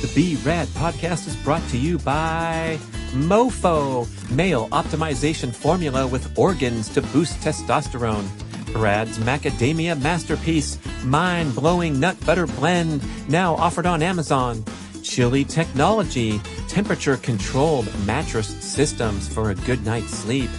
The Be Rad podcast is brought to you by Mofo, male optimization formula with organs to boost testosterone. Brad's macadamia masterpiece, mind-blowing nut butter blend, now offered on Amazon. Chili Technology, temperature-controlled mattress systems for a good night's sleep.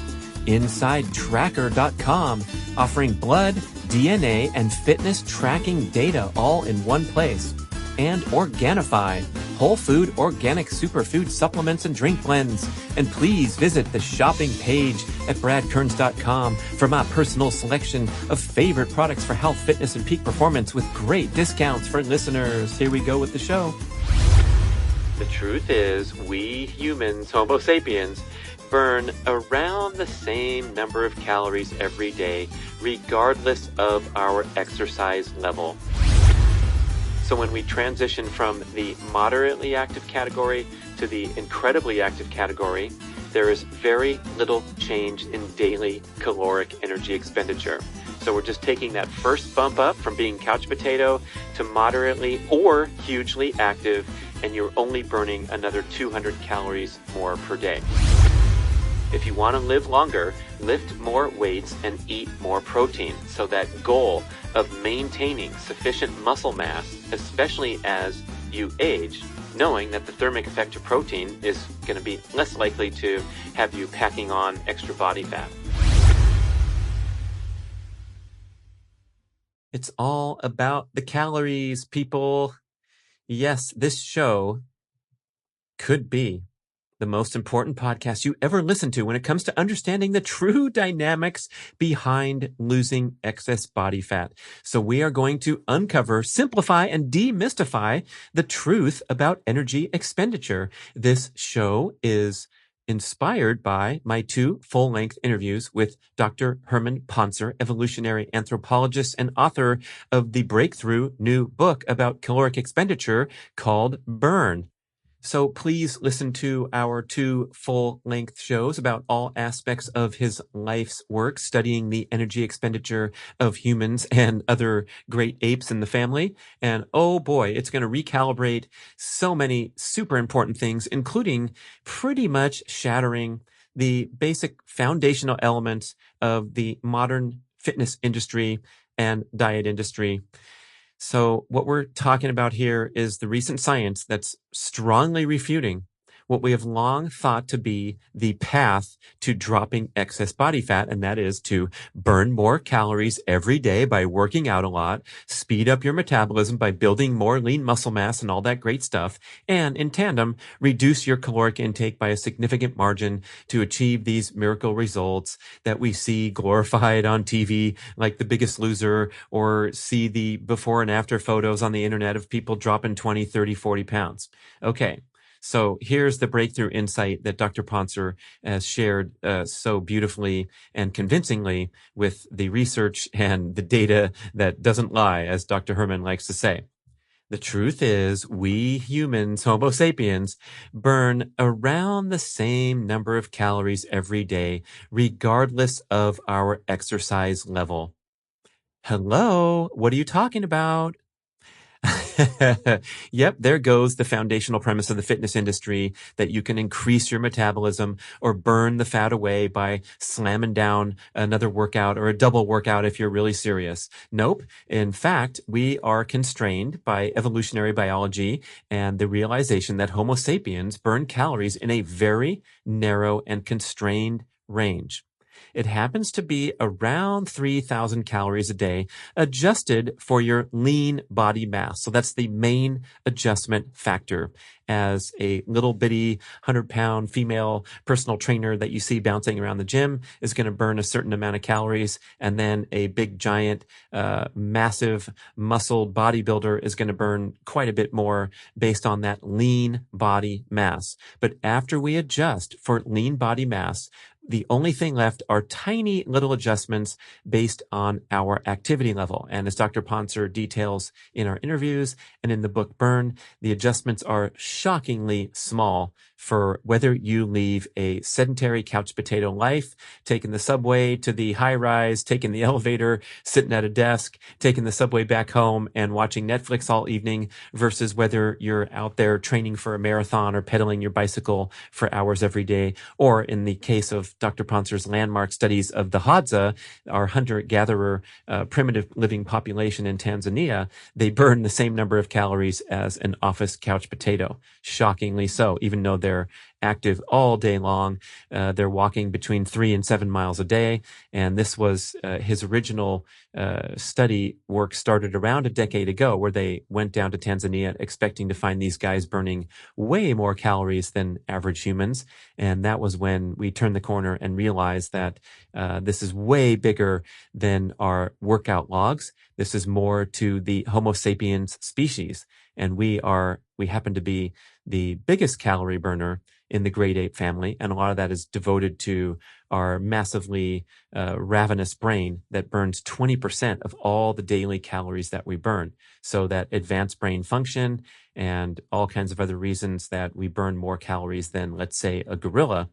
InsideTracker.com, offering blood, DNA, and fitness tracking data all in one place. And Organifi, whole food organic superfood supplements and drink blends. And please visit the shopping page at bradkearns.com for my personal selection of favorite products for health, fitness, and peak performance with great discounts for listeners. Here we go with the show. The truth is, we humans, Homo sapiens, burn around the same number of calories every day, regardless of our exercise level. So when we transition from the moderately active category to the incredibly active category, there is very little change in daily caloric energy expenditure. So we're just taking that first bump up from being couch potato to moderately or hugely active, and you're only burning another 200 calories more per day. If you want to live longer, lift more weights and eat more protein. So that goal of maintaining sufficient muscle mass, especially as you age, knowing that the thermic effect of protein is going to be less likely to have you packing on extra body fat. It's all about the calories, people. Yes, this show could be the most important podcast you ever listen to when it comes to understanding the true dynamics behind losing excess body fat. So we are going to uncover, simplify, and demystify the truth about energy expenditure. This show is inspired by my 2 full-length interviews with Dr. Herman Pontzer, evolutionary anthropologist and author of the breakthrough new book about caloric expenditure called Burn. So please listen to our 2 full-length shows about all aspects of his life's work, studying the energy expenditure of humans and other great apes in the family. And oh boy, it's going to recalibrate so many super important things, including pretty much shattering the basic foundational elements of the modern fitness industry and diet industry. So what we're talking about here is the recent science that's strongly refuting what we have long thought to be the path to dropping excess body fat, and that is to burn more calories every day by working out a lot, speed up your metabolism by building more lean muscle mass and all that great stuff, and in tandem, reduce your caloric intake by a significant margin to achieve these miracle results that we see glorified on TV, like The Biggest Loser, or see the before and after photos on the internet of people dropping 20, 30, 40 pounds. Okay. So here's the breakthrough insight that Dr. Pontzer has shared so beautifully and convincingly with the research and the data that doesn't lie, as Dr. Herman likes to say. The truth is, we humans, Homo sapiens, burn around the same number of calories every day, regardless of our exercise level. Hello, what are you talking about? Yep, there goes the foundational premise of the fitness industry that you can increase your metabolism or burn the fat away by slamming down another workout or a double workout if you're really serious. Nope. In fact, we are constrained by evolutionary biology and the realization that Homo sapiens burn calories in a very narrow and constrained range. It happens to be around 3,000 calories a day, adjusted for your lean body mass. So that's the main adjustment factor. As a little bitty 100-pound female personal trainer that you see bouncing around the gym is going to burn a certain amount of calories, and then a big, giant, massive muscled bodybuilder is going to burn quite a bit more based on that lean body mass. But after we adjust for lean body mass, the only thing left are tiny little adjustments based on our activity level. And as Dr. Pontzer details in our interviews and in the book Burn, the adjustments are shockingly small for whether you leave a sedentary couch potato life, taking the subway to the high rise, taking the elevator, sitting at a desk, taking the subway back home and watching Netflix all evening, versus whether you're out there training for a marathon or pedaling your bicycle for hours every day. Or in the case of Dr. Pontzer's landmark studies of the Hadza, our hunter-gatherer primitive living population in Tanzania, they burn the same number of calories as an office couch potato. Shockingly so, even though they're active all day long. They're walking between 3 and 7 miles a day. And this was his original study work started around a decade ago, where they went down to Tanzania expecting to find these guys burning way more calories than average humans. And that was when we turned the corner and realized that this is way bigger than our workout logs. This is more to the Homo sapiens species. And we happen to be the biggest calorie burner in the great ape family. And a lot of that is devoted to our massively ravenous brain that burns 20% of all the daily calories that we burn. So that advanced brain function and all kinds of other reasons that we burn more calories than, let's say, a gorilla.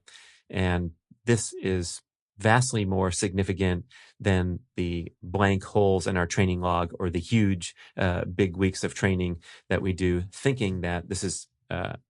And this is vastly more significant than the blank holes in our training log or the huge big weeks of training that we do, thinking that this is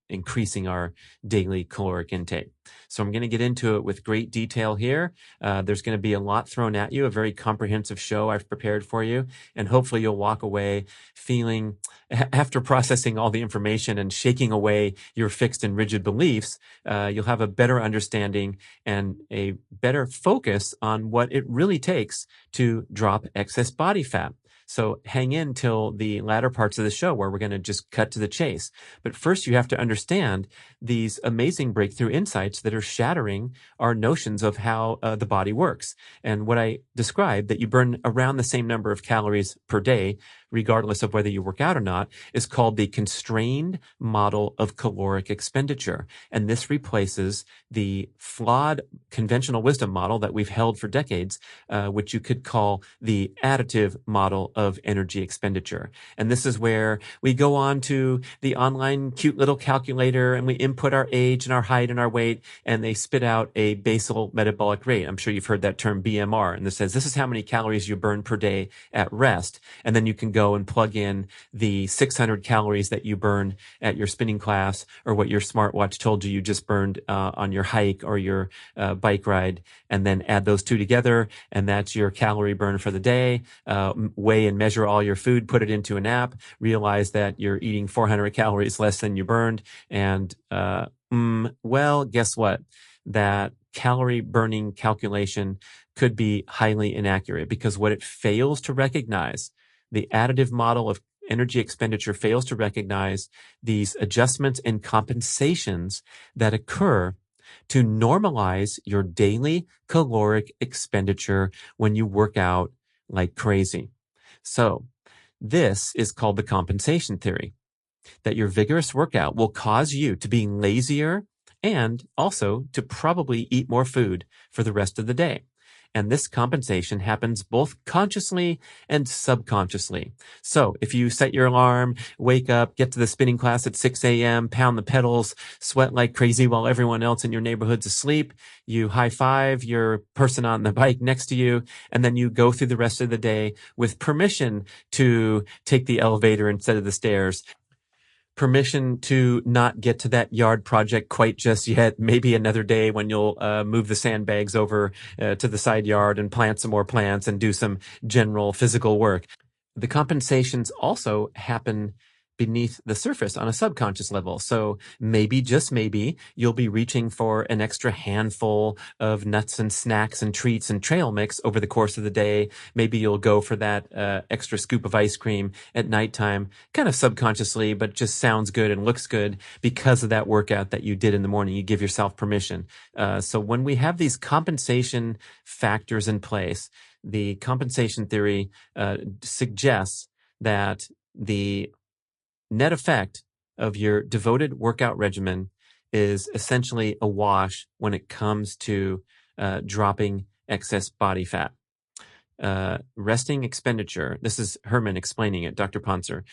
increasing our daily caloric intake. So I'm going to get into it with great detail here. There's going to be a lot thrown at you, a very comprehensive show I've prepared for you, and hopefully you'll walk away feeling, after processing all the information and shaking away your fixed and rigid beliefs, you'll have a better understanding and a better focus on what it really takes to drop excess body fat. So hang in till the latter parts of the show where we're going to just cut to the chase. But first, you have to understand these amazing breakthrough insights that are shattering our notions of how the body works. And what I described, that you burn around the same number of calories per day, regardless of whether you work out or not, is called the constrained model of caloric expenditure. And this replaces the flawed conventional wisdom model that we've held for decades, which you could call the additive model of energy expenditure. And this is where we go on to the online cute little calculator and we input our age and our height and our weight, and they spit out a basal metabolic rate. I'm sure you've heard that term BMR. And this says, this is how many calories you burn per day at rest. And then you can go and plug in the 600 calories that you burn at your spinning class, or what your smartwatch told you just burned on your hike or your bike ride, and then add those two together. And that's your calorie burn for the day. Weigh and measure all your food, put it into an app, realize that you're eating 400 calories less than you burned. And, well, guess what? That calorie burning calculation could be highly inaccurate, because what it fails to recognize, the additive model of energy expenditure fails to recognize these adjustments and compensations that occur to normalize your daily caloric expenditure when you work out like crazy. So this is called the compensation theory, that your vigorous workout will cause you to be lazier and also to probably eat more food for the rest of the day. And this compensation happens both consciously and subconsciously. So if you set your alarm, wake up, get to the spinning class at 6 a.m., pound the pedals, sweat like crazy while everyone else in your neighborhood's asleep, you high five your person on the bike next to you, and then you go through the rest of the day with permission to take the elevator instead of the stairs, permission to not get to that yard project quite just yet. Maybe another day when you'll move the sandbags over to the side yard and plant some more plants and do some general physical work. The compensations also happen beneath the surface on a subconscious level. So maybe, just maybe, you'll be reaching for an extra handful of nuts and snacks and treats and trail mix over the course of the day. Maybe you'll go for that extra scoop of ice cream at nighttime, kind of subconsciously, but just sounds good and looks good because of that workout that you did in the morning. You give yourself permission. So when we have these compensation factors in place, the compensation theory suggests that the net effect of your devoted workout regimen is essentially a wash when it comes to dropping excess body fat. resting expenditure. This is Herman explaining it, Dr. Pontzer.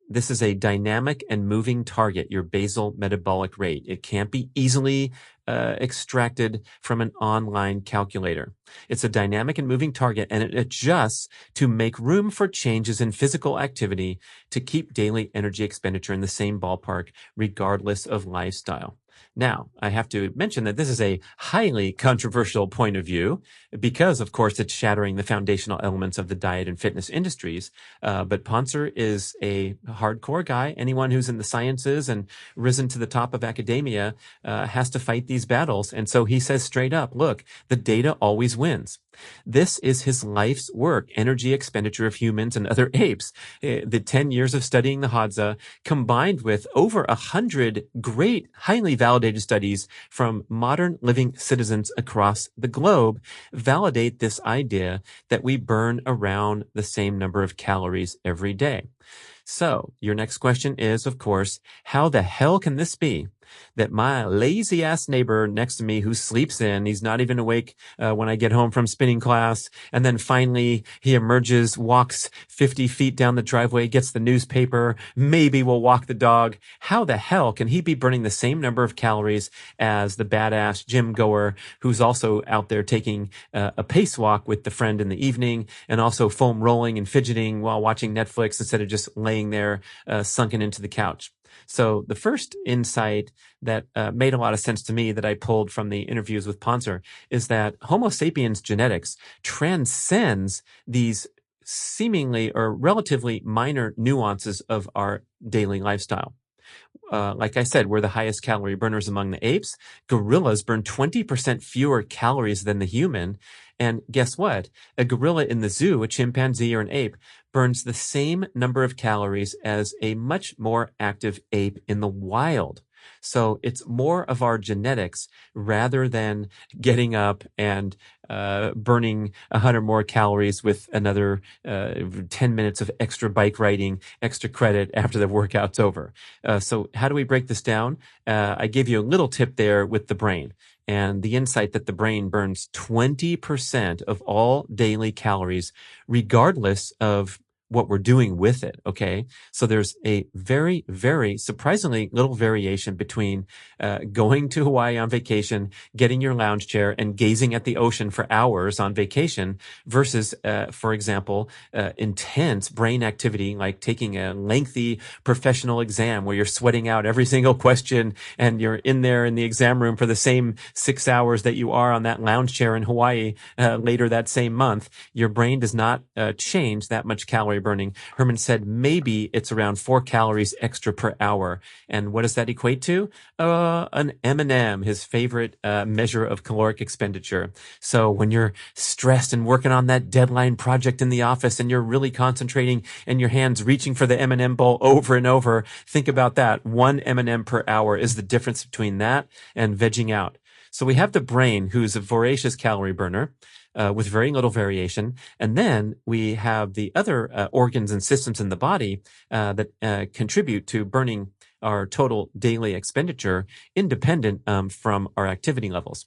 This is a dynamic and moving target, your basal metabolic rate. It can't be easily extracted from an online calculator. It's a dynamic and moving target, and it adjusts to make room for changes in physical activity to keep daily energy expenditure in the same ballpark, regardless of lifestyle. Now, I have to mention that this is a highly controversial point of view because, of course, it's shattering the foundational elements of the diet and fitness industries. But Pontzer is a hardcore guy. Anyone who's in the sciences and risen to the top of academia has to fight these battles. And so he says straight up, look, the data always wins. This is his life's work, energy expenditure of humans and other apes. The 10 years of studying the Hadza, combined with over 100 great, highly validated studies from modern living citizens across the globe, validate this idea that we burn around the same number of calories every day. So your next question is, of course, how the hell can this be that my lazy ass neighbor next to me who sleeps in, he's not even awake when I get home from spinning class, and then finally he emerges, walks 50 feet down the driveway, gets the newspaper, maybe will walk the dog. How the hell can he be burning the same number of calories as the badass gym goer who's also out there taking a pace walk with the friend in the evening and also foam rolling and fidgeting while watching Netflix instead of just laying there sunken into the couch? So the first insight that made a lot of sense to me that I pulled from the interviews with Pontzer is that Homo sapiens genetics transcends these seemingly or relatively minor nuances of our daily lifestyle. Like I said, we're the highest calorie burners among the apes. Gorillas burn 20% fewer calories than the human. And guess what? A gorilla in the zoo, a chimpanzee or an ape, burns the same number of calories as a much more active ape in the wild. So it's more of our genetics rather than getting up and burning 100 more calories with another 10 minutes of extra bike riding, extra credit after the workout's over. So how do we break this down? I gave you a little tip there with the brain. And the insight that the brain burns 20% of all daily calories, regardless of what we're doing with it. Okay. So there's a very, very surprisingly little variation between going to Hawaii on vacation, getting your lounge chair and gazing at the ocean for hours on vacation versus, for example, intense brain activity like taking a lengthy professional exam where you're sweating out every single question and you're in there in the exam room for the same 6 hours that you are on that lounge chair in Hawaii later that same month. Your brain does not change that much calorie burning. Herman said maybe it's around 4 calories extra per hour. And what does that equate to? An M&M, his favorite measure of caloric expenditure. So when you're stressed and working on that deadline project in the office and you're really concentrating and your hands reaching for the M&M bowl over and over, think about that. 1 M&M per hour is the difference between that and vegging out. So we have the brain, who's a voracious calorie burner, with very little variation. And then we have the other organs and systems in the body that contribute to burning our total daily expenditure independent from our activity levels.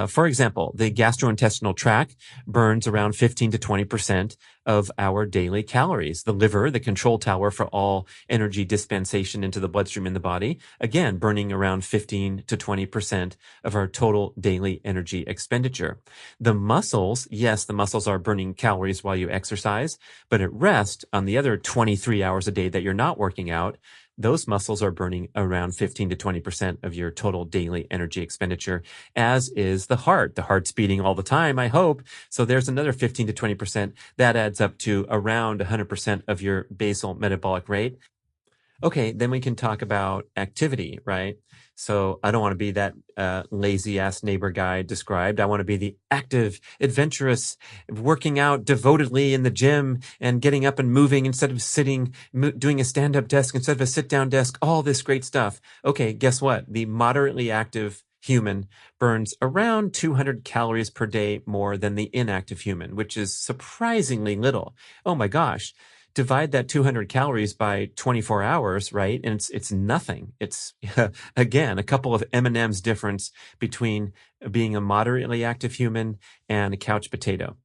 For example, the gastrointestinal tract burns around 15 to 20% of our daily calories. The liver, the control tower for all energy dispensation into the bloodstream in the body, again, burning around 15 to 20% of our total daily energy expenditure. The muscles, yes, the muscles are burning calories while you exercise, but at rest, on the other 23 hours a day that you're not working out, those muscles are burning around 15 to 20% of your total daily energy expenditure, as is the heart. The heart's beating all the time, I hope. So there's another 15 to 20%. That adds up to around 100% of your basal metabolic rate. Okay, then we can talk about activity, right? So I don't want to be that lazy ass neighbor guy described. I want to be the active, adventurous, working out devotedly in the gym and getting up and moving instead of sitting, doing a stand-up desk instead of a sit-down desk, all this great stuff. Okay, guess what? The moderately active human burns around 200 calories per day more than the inactive human, which is surprisingly little. Oh my gosh. Divide that 200 calories by 24 hours, right? And it's nothing. It's, again, a couple of M&Ms difference between being a moderately active human and a couch potato.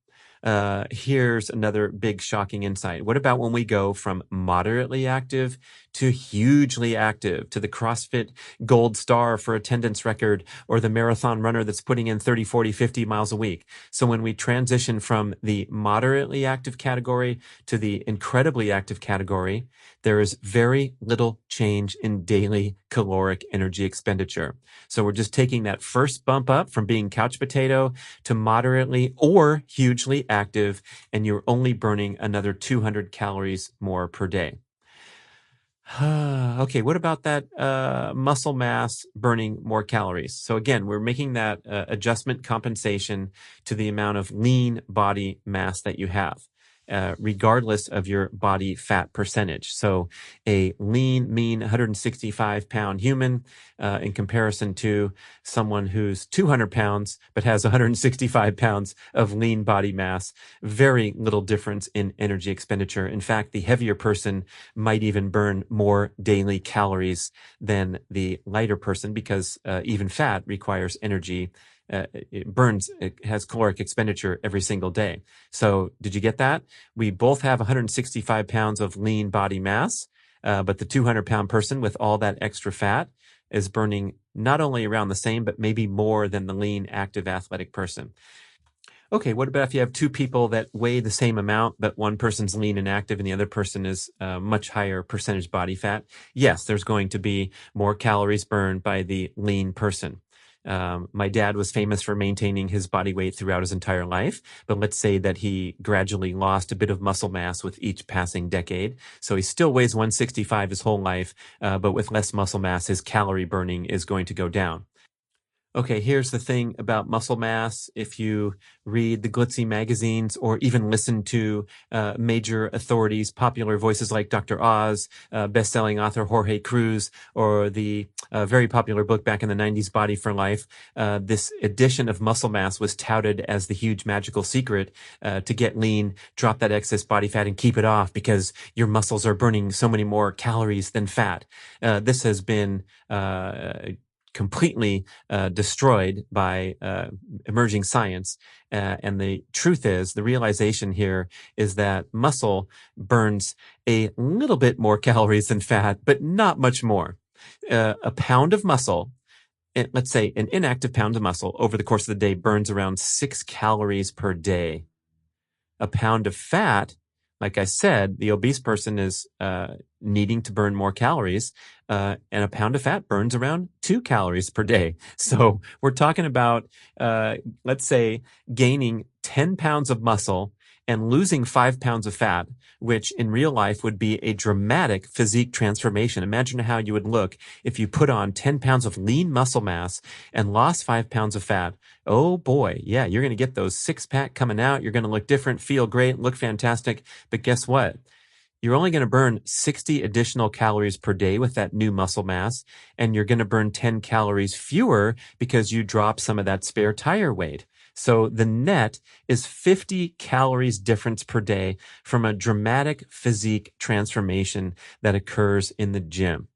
Here's another big shocking insight. What about when we go from moderately active to hugely active, to the CrossFit gold star for attendance record, or the marathon runner that's putting in 30, 40, 50 miles a week? So when we transition from the moderately active category to the incredibly active category, there is very little change in daily caloric energy expenditure. So we're just taking that first bump up from being couch potato to moderately or hugely active, and you're only burning another 200 calories more per day. Okay, what about that muscle mass burning more calories? So again, we're making that adjustment compensation to the amount of lean body mass that you have, regardless of your body fat percentage. So a lean, mean 165-pound human in comparison to someone who's 200 pounds but has 165 pounds of lean body mass, very little difference in energy expenditure. In fact, the heavier person might even burn more daily calories than the lighter person, because even fat requires energy. It has caloric expenditure every single day. So did you get that? We both have 165 pounds of lean body mass, but the 200-pound person with all that extra fat is burning not only around the same, but maybe more than the lean, active, athletic person. Okay, what about if you have two people that weigh the same amount, but one person's lean and active and the other person is much higher percentage body fat? Yes, there's going to be more calories burned by the lean person. My dad was famous for maintaining his body weight throughout his entire life, but let's say that he gradually lost a bit of muscle mass with each passing decade. So he still weighs 165 his whole life, but with less muscle mass, his calorie burning is going to go down. Okay, here's the thing about muscle mass. If you read the glitzy magazines or even listen to major authorities, popular voices like Dr. Oz, best-selling author Jorge Cruz, or the very popular book back in the 90s, Body for Life, this addition of muscle mass was touted as the huge magical secret to get lean, drop that excess body fat, and keep it off because your muscles are burning so many more calories than fat. This has been completely destroyed by emerging science. And the truth is, the realization here is that muscle burns a little bit more calories than fat, but not much more. A pound of muscle, let's say an inactive pound of muscle over the course of the day, burns around 6 calories per day. A pound of fat, like I said, the obese person is needing to burn more calories, and a pound of fat burns around 2 calories per day. So we're talking about, let's say, gaining 10 pounds of muscle and losing 5 pounds of fat, which in real life would be a dramatic physique transformation. Imagine how you would look if you put on 10 pounds of lean muscle mass and lost 5 pounds of fat. Oh boy, yeah, you're going to get those six-pack coming out. You're going to look different, feel great, look fantastic. But guess what? You're only going to burn 60 additional calories per day with that new muscle mass, and you're going to burn 10 calories fewer because you drop some of that spare tire weight. So the net is 50 calories difference per day from a dramatic physique transformation that occurs in the gym.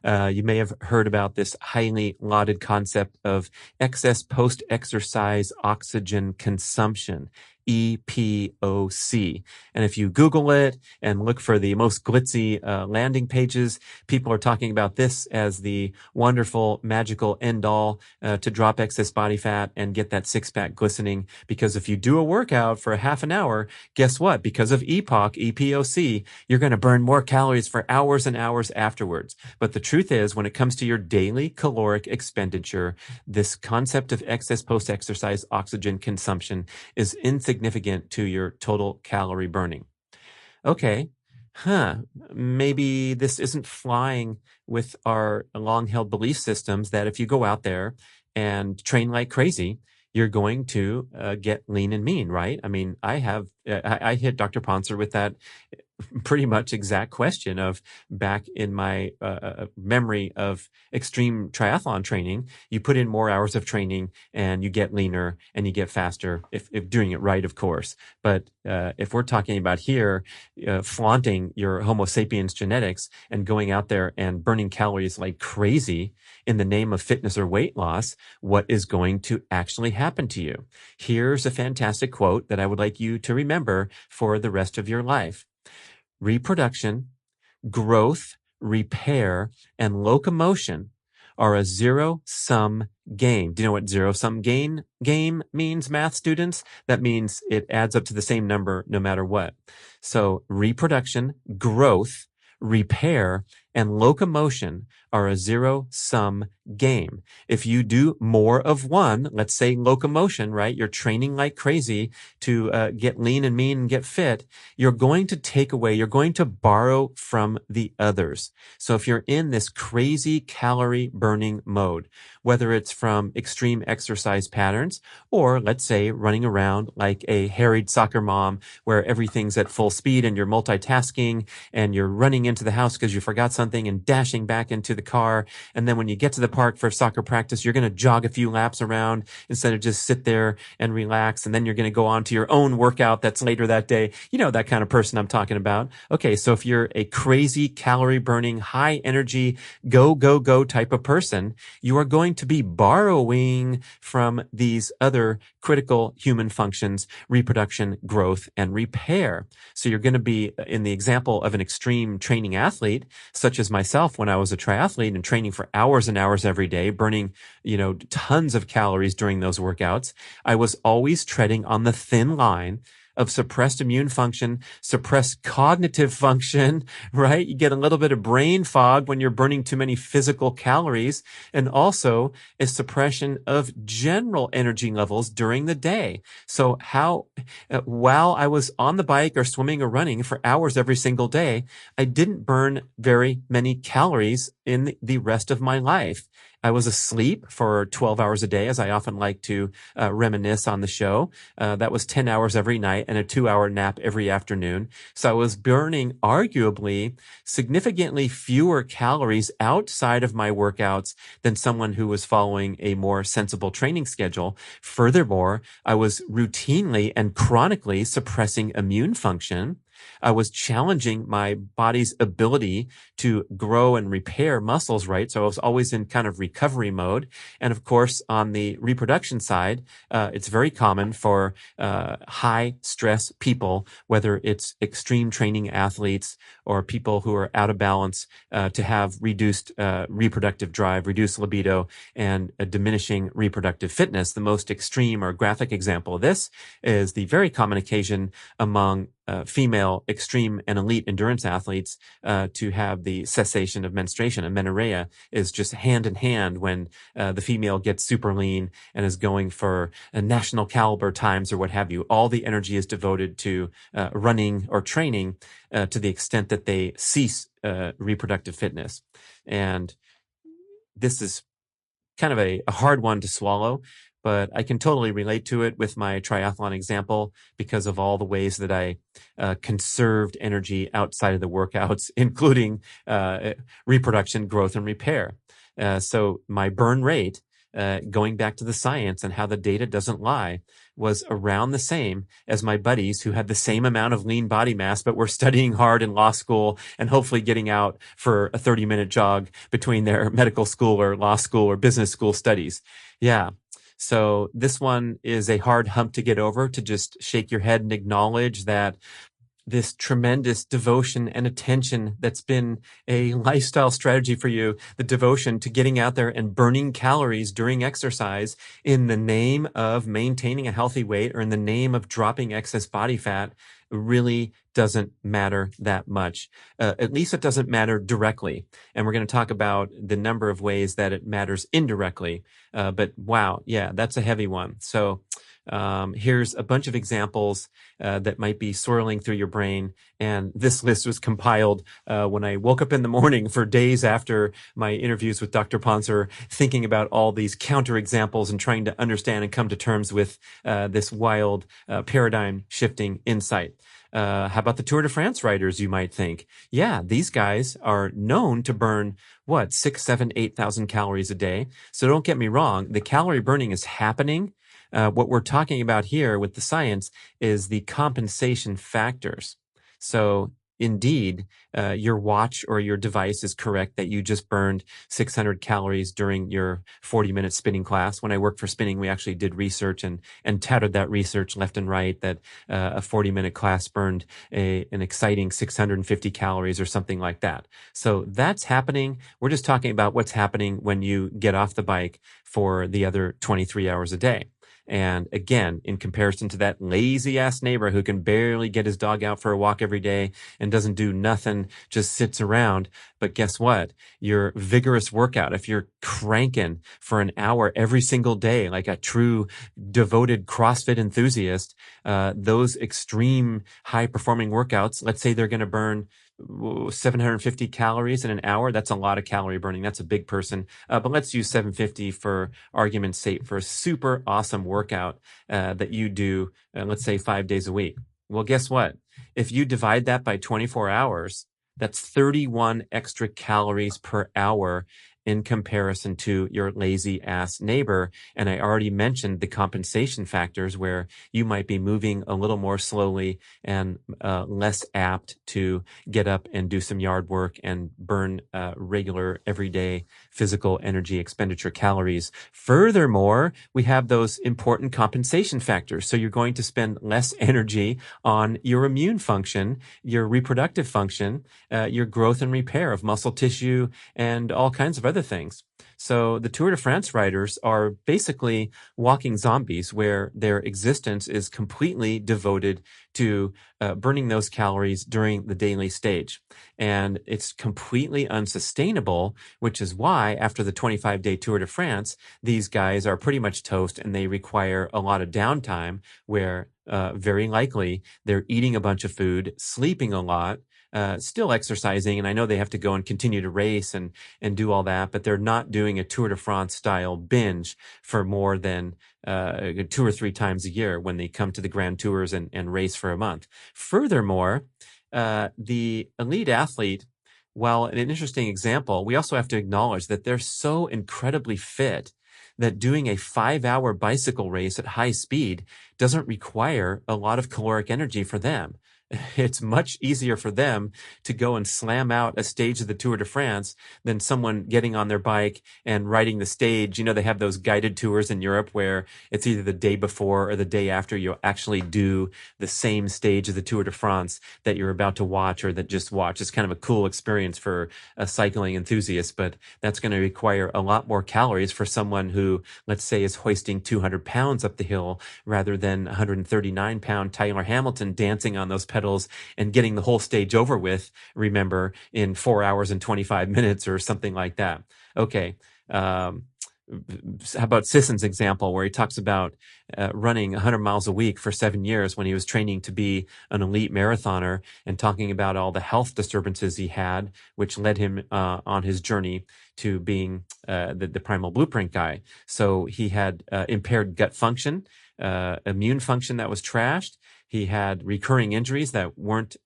You may have heard about this highly lauded concept of excess post-exercise oxygen consumption, EPOC. And if you Google it and look for the most glitzy landing pages, people are talking about this as the wonderful, magical end-all to drop excess body fat and get that six-pack glistening. Because if you do a workout for a half an hour, guess what? Because of EPOC, you're going to burn more calories for hours and hours afterwards. But the truth is, when it comes to your daily caloric expenditure, this concept of excess post-exercise oxygen consumption is insignificant to your total calorie burning. Okay, maybe this isn't flying with our long-held belief systems that if you go out there and train like crazy, you're going to get lean and mean, right? I mean, I hit Dr. Pontzer with that pretty much exact question of back in my memory of extreme triathlon training. You put in more hours of training and you get leaner and you get faster if doing it right, of course. But if we're talking about here, flaunting your Homo sapiens genetics and going out there and burning calories like crazy in the name of fitness or weight loss, what is going to actually happen to you? Here's a fantastic quote that I would like you to remember for the rest of your life. Reproduction, growth, repair, and locomotion are a zero-sum game. Do you know what zero-sum game means, math students? That means it adds up to the same number no matter what. So reproduction, growth, repair, and locomotion are a zero-sum game. If you do more of one, let's say locomotion, right? You're training like crazy to get lean and mean and get fit. You're going to take away, you're going to borrow from the others. So if you're in this crazy calorie burning mode, whether it's from extreme exercise patterns or let's say running around like a harried soccer mom where everything's at full speed and you're multitasking and you're running into the house because you forgot something and dashing back into the car. And then when you get to the park for soccer practice, you're going to jog a few laps around instead of just sit there and relax. And then you're going to go on to your own workout that's later that day. You know, that kind of person I'm talking about. Okay. So if you're a crazy calorie burning, high energy, go, go, go type of person, you are going to be borrowing from these other critical human functions, reproduction, growth, and repair. So you're going to be in the example of an extreme training athlete, such as myself when I was a triathlete and training for hours and hours every day, burning, tons of calories during those workouts. I was always treading on the thin line of suppressed immune function, suppressed cognitive function, right? You get a little bit of brain fog when you're burning too many physical calories, and also a suppression of general energy levels during the day. So while I was on the bike or swimming or running for hours every single day, I didn't burn very many calories in the rest of my life. I was asleep for 12 hours a day, as I often like to reminisce on the show. That was 10 hours every night and a 2-hour nap every afternoon. So I was burning arguably significantly fewer calories outside of my workouts than someone who was following a more sensible training schedule. Furthermore, I was routinely and chronically suppressing immune function. I was challenging my body's ability to grow and repair muscles, right? So I was always in kind of recovery mode. And of course, on the reproduction side, it's very common for high stress people, whether it's extreme training athletes or people who are out of balance, to have reduced reproductive drive, reduced libido, and a diminishing reproductive fitness. The most extreme or graphic example of this is the very common occasion among female extreme and elite endurance athletes to have the cessation of menstruation. Amenorrhea is just hand in hand when the female gets super lean and is going for national caliber times or what have you. All the energy is devoted to running or training to the extent that they cease reproductive fitness. And this is kind of a hard one to swallow, but I can totally relate to it with my triathlon example because of all the ways that I conserved energy outside of the workouts, including reproduction, growth, and repair. So my burn rate, going back to the science and how the data doesn't lie, was around the same as my buddies who had the same amount of lean body mass, but were studying hard in law school and hopefully getting out for a 30-minute jog between their medical school or law school or business school studies. Yeah. So this one is a hard hump to get over, to just shake your head and acknowledge that this tremendous devotion and attention that's been a lifestyle strategy for you, the devotion to getting out there and burning calories during exercise in the name of maintaining a healthy weight or in the name of dropping excess body fat, really doesn't matter that much. At least it doesn't matter directly. And we're going to talk about the number of ways that it matters indirectly. But wow, yeah, that's a heavy one. So here's a bunch of examples that might be swirling through your brain. And this list was compiled when I woke up in the morning for days after my interviews with Dr. Pontzer, thinking about all these counterexamples and trying to understand and come to terms with this wild paradigm shifting insight. How about the Tour de France riders, you might think? Yeah, these guys are known to burn, what, 6, 7, 8,000 calories a day. So don't get me wrong, the calorie burning is happening. What we're talking about here with the science is the compensation factors. So indeed, your watch or your device is correct that you just burned 600 calories during your 40-minute spinning class. When I worked for spinning, we actually did research and touted that research left and right that a 40-minute class burned an exciting 650 calories or something like that. So that's happening. We're just talking about what's happening when you get off the bike for the other 23 hours a day. And again, in comparison to that lazy ass neighbor who can barely get his dog out for a walk every day and doesn't do nothing, just sits around. But guess what? Your vigorous workout, if you're cranking for an hour every single day, like a true devoted CrossFit enthusiast, those extreme high performing workouts, let's say they're going to burn 750 calories in an hour. That's a lot of calorie burning. That's a big person. But let's use 750 for argument's sake for a super awesome workout that you do, let's say 5 days a week. Well, guess what? If you divide that by 24 hours, that's 31 extra calories per hour in comparison to your lazy ass neighbor. And I already mentioned the compensation factors where you might be moving a little more slowly and less apt to get up and do some yard work and burn regular everyday physical energy expenditure calories. Furthermore, we have those important compensation factors. So you're going to spend less energy on your immune function, your reproductive function, your growth and repair of muscle tissue, and all kinds of other things. So the Tour de France riders are basically walking zombies where their existence is completely devoted to burning those calories during the daily stage. And it's completely unsustainable, which is why after the 25-day Tour de France, these guys are pretty much toast and they require a lot of downtime where very likely they're eating a bunch of food, sleeping a lot, still exercising, and I know they have to go and continue to race and do all that, but they're not doing a Tour de France style binge for more than 2 or 3 times a year when they come to the Grand Tours and race for a month. Furthermore, the elite athlete, while an interesting example, we also have to acknowledge that they're so incredibly fit that doing a 5-hour bicycle race at high speed doesn't require a lot of caloric energy for them. It's much easier for them to go and slam out a stage of the Tour de France than someone getting on their bike and riding the stage. You know, they have those guided tours in Europe where it's either the day before or the day after you actually do the same stage of the Tour de France that you're about to watch or that just watch. It's kind of a cool experience for a cycling enthusiast, but that's going to require a lot more calories for someone who, let's say, is hoisting 200 pounds up the hill rather than 139-pound Tyler Hamilton dancing on those pedals and getting the whole stage over with, remember, in 4 hours and 25 minutes or something like that. Okay. How about Sisson's example where he talks about running 100 miles a week for 7 years when he was training to be an elite marathoner and talking about all the health disturbances he had, which led him on his journey to being the primal blueprint guy. So he had impaired gut function, immune function that was trashed. He had recurring injuries that weren't,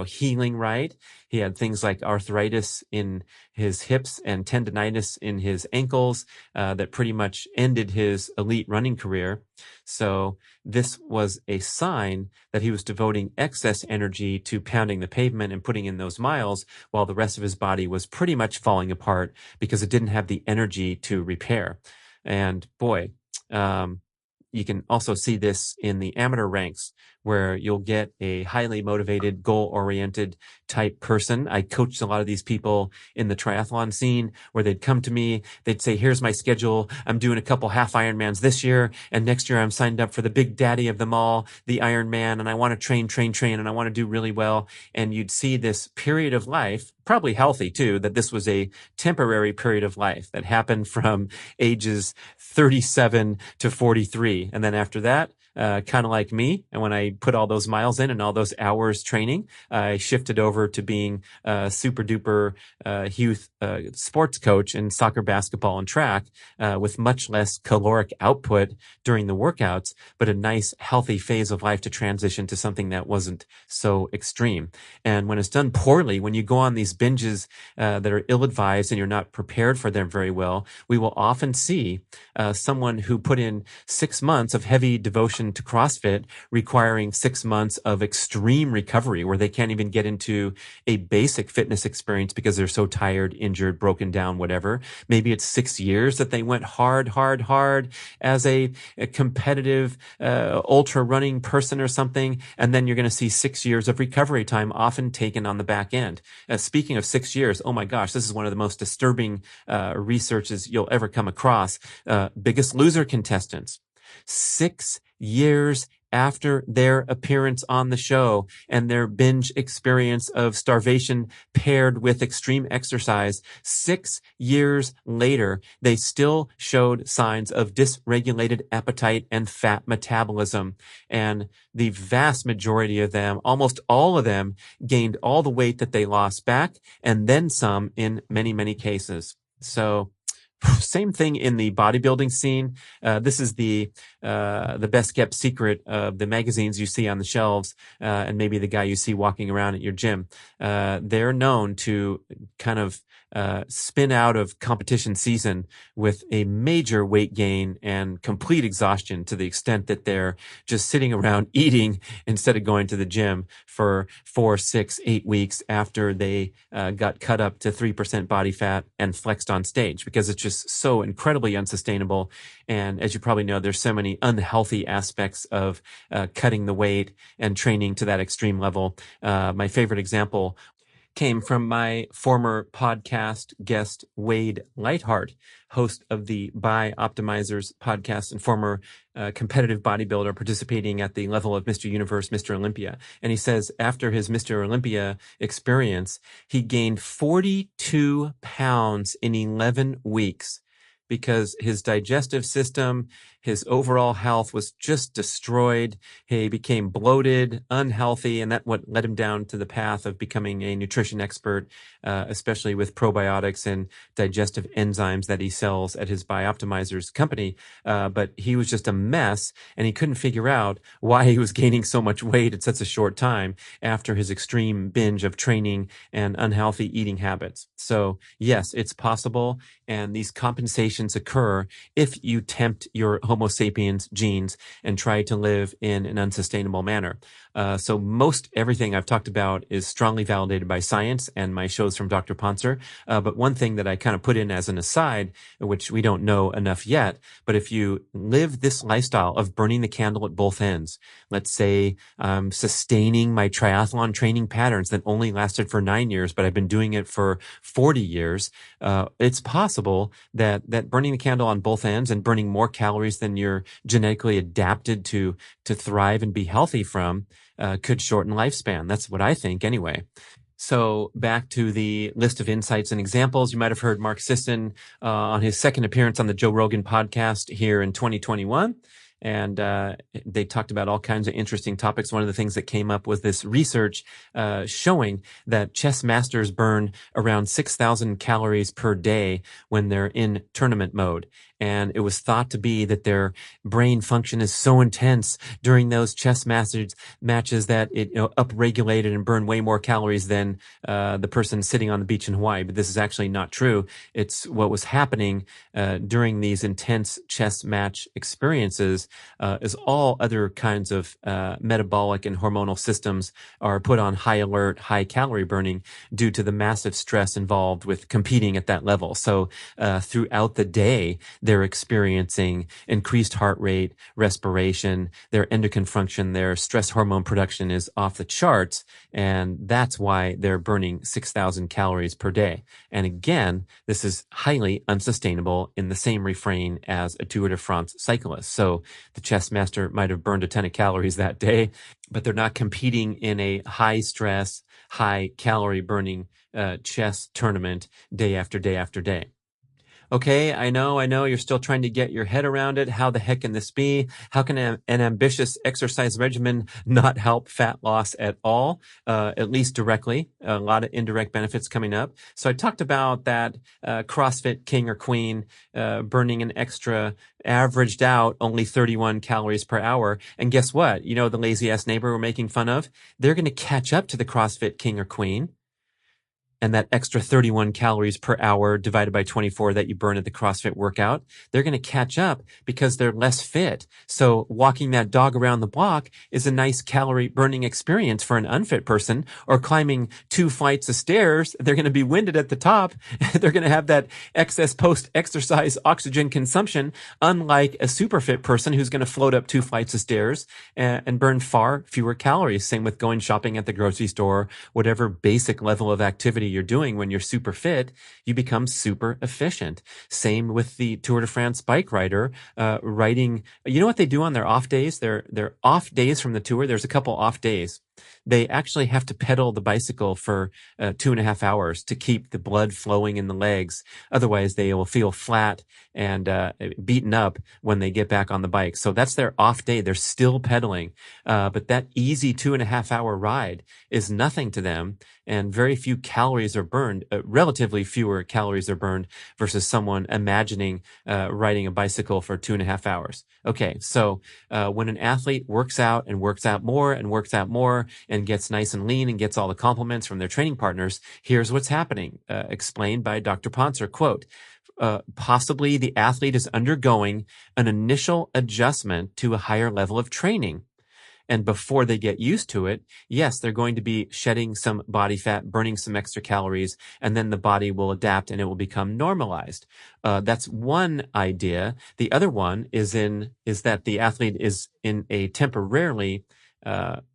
healing right. He had things like arthritis in his hips and tendonitis in his ankles that pretty much ended his elite running career. So this was a sign that he was devoting excess energy to pounding the pavement and putting in those miles while the rest of his body was pretty much falling apart because it didn't have the energy to repair. And boy, you can also see this in the amateur ranks where you'll get a highly motivated, goal-oriented type person. I coached a lot of these people in the triathlon scene where they'd come to me, they'd say, here's my schedule. I'm doing a couple half Ironmans this year, and next year I'm signed up for the big daddy of them all, the Ironman, and I want to train, and I want to do really well. And you'd see this period of life, probably healthy too, that this was a temporary period of life that happened from ages 37 to 43. And then after that, kind of like me. And when I put all those miles in and all those hours training, I shifted over to being a super duper youth sports coach in soccer, basketball, and track with much less caloric output during the workouts, but a nice, healthy phase of life to transition to something that wasn't so extreme. And when it's done poorly, when you go on these binges that are ill-advised and you're not prepared for them very well, we will often see someone who put in 6 months of heavy devotion to CrossFit requiring 6 months of extreme recovery where they can't even get into a basic fitness experience because they're so tired, injured, broken down, whatever. Maybe it's 6 years that they went hard as a competitive ultra running person or something, and then you're going to see 6 years of recovery time often taken on the back end. Speaking of 6 years, oh my gosh, this is one of the most disturbing researches you'll ever come across. Biggest Loser contestants. 6 years after their appearance on the show and their binge experience of starvation paired with extreme exercise, 6 years later, they still showed signs of dysregulated appetite and fat metabolism. And the vast majority of them, almost all of them, gained all the weight that they lost back and then some in many, many cases. So same thing in the bodybuilding scene. This is the best kept secret of the magazines you see on the shelves, and maybe the guy you see walking around at your gym. They're known to kind of spin out of competition season with a major weight gain and complete exhaustion to the extent that they're just sitting around eating instead of going to the gym for 4, 6, 8 weeks after they got cut up to 3% body fat and flexed on stage, because it's just so incredibly unsustainable. And as you probably know, there's so many unhealthy aspects of cutting the weight and training to that extreme level. My favorite example came from my former podcast guest, Wade Lightheart, host of the By Optimizers podcast and former competitive bodybuilder participating at the level of Mr. Universe, Mr. Olympia. And he says after his Mr. Olympia experience, he gained 42 pounds in 11 weeks because his digestive system, his overall health was just destroyed. He became bloated, unhealthy, and that what led him down to the path of becoming a nutrition expert, especially with probiotics and digestive enzymes that he sells at his Bioptimizers company. But he was just a mess, and he couldn't figure out why he was gaining so much weight at such a short time after his extreme binge of training and unhealthy eating habits. So yes, it's possible, and these compensations occur if you tempt your Homo sapiens genes and try to live in an unsustainable manner. So most everything I've talked about is strongly validated by science and my shows from Dr. Pontzer. But one thing that I kind of put in as an aside, which we don't know enough yet, but if you live this lifestyle of burning the candle at both ends, let's say I'm sustaining my triathlon training patterns that only lasted for 9 years, but I've been doing it for 40 years, it's possible that burning the candle on both ends and burning more calories than you're genetically adapted to thrive and be healthy from could shorten lifespan. That's what I think anyway. So back to the list of insights and examples. You might have heard Mark Sisson on his second appearance on the Joe Rogan podcast here in 2021. And they talked about all kinds of interesting topics. One of the things that came up was this research showing that chess masters burn around 6,000 calories per day when they're in tournament mode. And it was thought to be that their brain function is so intense during those chess matches that it upregulated and burned way more calories than the person sitting on the beach in Hawaii. But this is actually not true. It's what was happening during these intense chess match experiences is all other kinds of metabolic and hormonal systems are put on high alert, high calorie burning due to the massive stress involved with competing at that level. So throughout the day, they're experiencing increased heart rate, respiration, their endocrine function, their stress hormone production is off the charts. And that's why they're burning 6,000 calories per day. And again, this is highly unsustainable in the same refrain as a Tour de France cyclist. So the chess master might have burned a ton of calories that day, but they're not competing in a high stress, high calorie burning chess tournament day after day after day. Okay, I know, you're still trying to get your head around it. How the heck can this be? How can an ambitious exercise regimen not help fat loss at all? At least directly. A lot of indirect benefits coming up. So I talked about that CrossFit king or queen burning an extra, averaged out only 31 calories per hour. And guess what? You know, the lazy ass neighbor we're making fun of? They're going to catch up to the CrossFit king or queen. And that extra 31 calories per hour divided by 24 that you burn at the CrossFit workout, they're going to catch up because they're less fit. So walking that dog around the block is a nice calorie burning experience for an unfit person, or climbing 2 flights of stairs. They're going to be winded at the top. They're going to have that excess post-exercise oxygen consumption, unlike a super fit person who's going to float up 2 flights of stairs and burn far fewer calories. Same with going shopping at the grocery store, whatever basic level of activity you're doing. When you're super fit, you become super efficient. Same with the Tour de France bike rider, riding. You know what they do on their off days? Their off days from the tour. There's a couple off days. They actually have to pedal the bicycle for 2.5 hours to keep the blood flowing in the legs. Otherwise, they will feel flat and beaten up when they get back on the bike. So that's their off day. They're still pedaling. But that easy 2.5 hour ride is nothing to them. And very few calories are burned, relatively fewer calories are burned versus someone imagining riding a bicycle for 2.5 hours. Okay, so when an athlete works out and works out more and works out more and gets nice and lean and gets all the compliments from their training partners, here's what's happening, explained by Dr. Pontzer, quote, possibly the athlete is undergoing an initial adjustment to a higher level of training. And before they get used to it, yes, they're going to be shedding some body fat, burning some extra calories, and then the body will adapt and it will become normalized. That's one idea. The other one is that the athlete is in a temporarily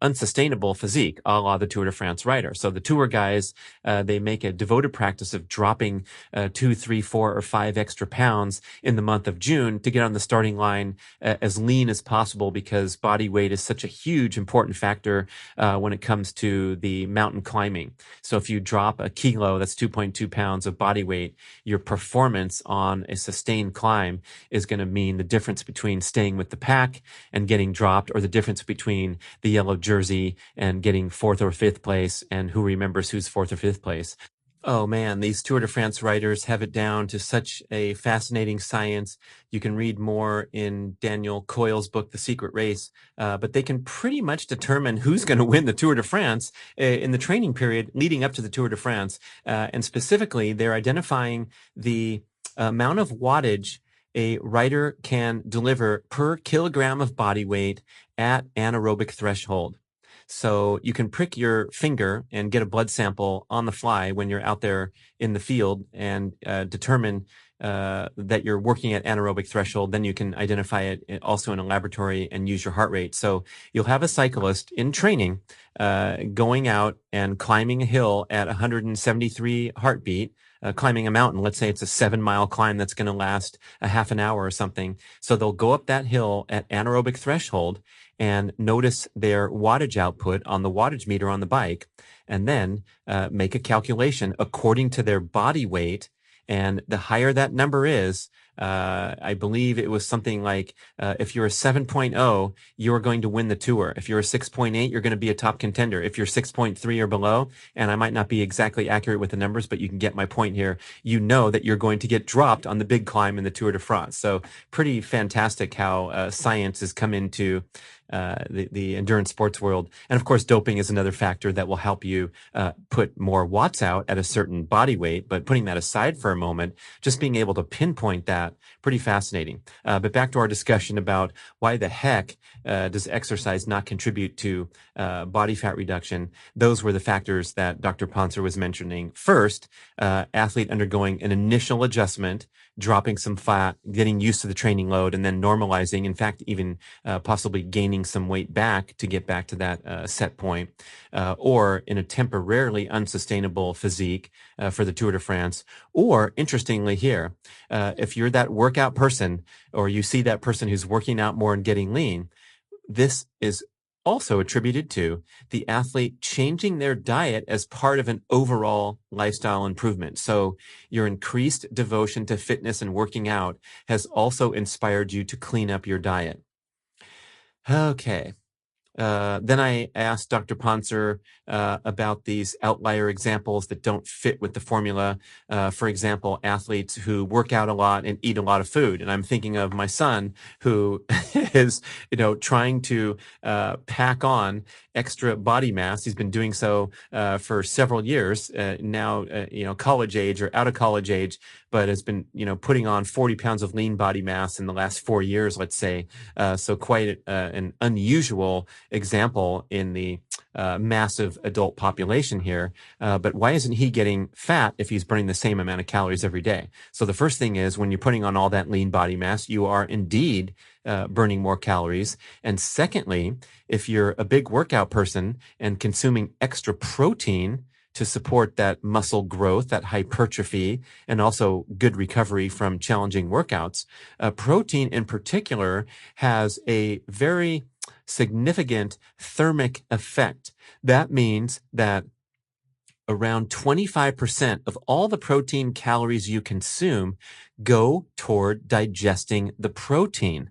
unsustainable physique, a la the Tour de France rider. So the tour guys, they make a devoted practice of dropping 2, 3, 4, or 5 extra pounds in the month of June to get on the starting line as lean as possible, because body weight is such a huge, important factor when it comes to the mountain climbing. So if you drop a kilo, that's 2.2 pounds of body weight, your performance on a sustained climb is going to mean the difference between staying with the pack and getting dropped, or the difference between the yellow jersey and getting 4th or 5th place, and who remembers who's 4th or 5th place. Oh man, these Tour de France riders have it down to such a fascinating science. You can read more in Daniel Coyle's book, The Secret Race, but they can pretty much determine who's going to win the Tour de France in the training period leading up to the Tour de France. And specifically, they're identifying the amount of wattage a rider can deliver per kilogram of body weight at anaerobic threshold. So you can prick your finger and get a blood sample on the fly when you're out there in the field and determine that you're working at anaerobic threshold. Then you can identify it also in a laboratory and use your heart rate. So you'll have a cyclist in training going out and climbing a hill at 173 heartbeat, climbing a mountain. Let's say it's a 7-mile climb that's going to last a half an hour or something. So they'll go up that hill at anaerobic threshold and notice their wattage output on the wattage meter on the bike, and then make a calculation according to their body weight. And the higher that number is, I believe it was something like if you're a 7.0, you're going to win the tour. If you're a 6.8, you're going to be a top contender. If you're 6.3 or below, and I might not be exactly accurate with the numbers, but you can get my point here, you know that you're going to get dropped on the big climb in the Tour de France. So pretty fantastic how science has come into the endurance sports world. And of course, doping is another factor that will help you put more watts out at a certain body weight. But putting that aside for a moment, just being able to pinpoint that, pretty fascinating. But back to our discussion about why the heck does exercise not contribute to body fat reduction? Those were the factors that Dr. Pontzer was mentioning. First, athlete undergoing an initial adjustment, dropping some fat, getting used to the training load, and then normalizing, in fact, even possibly gaining some weight back to get back to that set point, or in a temporarily unsustainable physique for the Tour de France. Or, interestingly here, if you're that workout person, or you see that person who's working out more and getting lean, this is also attributed to the athlete changing their diet as part of an overall lifestyle improvement. So your increased devotion to fitness and working out has also inspired you to clean up your diet. Okay. Then I asked Dr. Pontzer about these outlier examples that don't fit with the formula. For example, athletes who work out a lot and eat a lot of food. And I'm thinking of my son who is, trying to pack on extra body mass. He's been doing so for several years now, college age or out of college age, but has been, putting on 40 pounds of lean body mass in the last 4 years, let's say. So quite an unusual example in the massive adult population here. But why isn't he getting fat if he's burning the same amount of calories every day? So the first thing is when you're putting on all that lean body mass, you are indeed burning more calories. And secondly, if you're a big workout person and consuming extra protein to support that muscle growth, that hypertrophy, and also good recovery from challenging workouts, protein in particular has a very significant thermic effect. That means that around 25% of all the protein calories you consume go toward digesting the protein.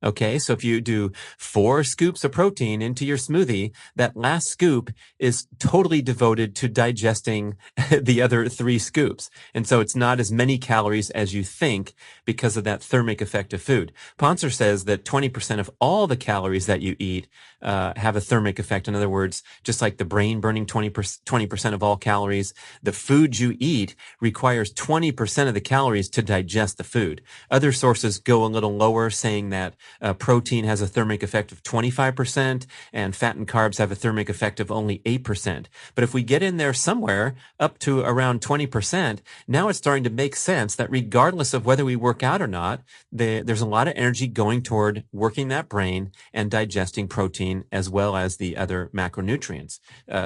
Okay, so if you do 4 scoops of protein into your smoothie, that last scoop is totally devoted to digesting the other 3 scoops. And so it's not as many calories as you think because of that thermic effect of food. Pontzer says that 20% of all the calories that you eat have a thermic effect. In other words, just like the brain burning 20% of all calories, the food you eat requires 20% of the calories to digest the food. Other sources go a little lower, saying that protein has a thermic effect of 25% and fat and carbs have a thermic effect of only 8%. But if we get in there somewhere up to around 20%, now it's starting to make sense that regardless of whether we work out or not, there's a lot of energy going toward working that brain and digesting protein as well as the other macronutrients.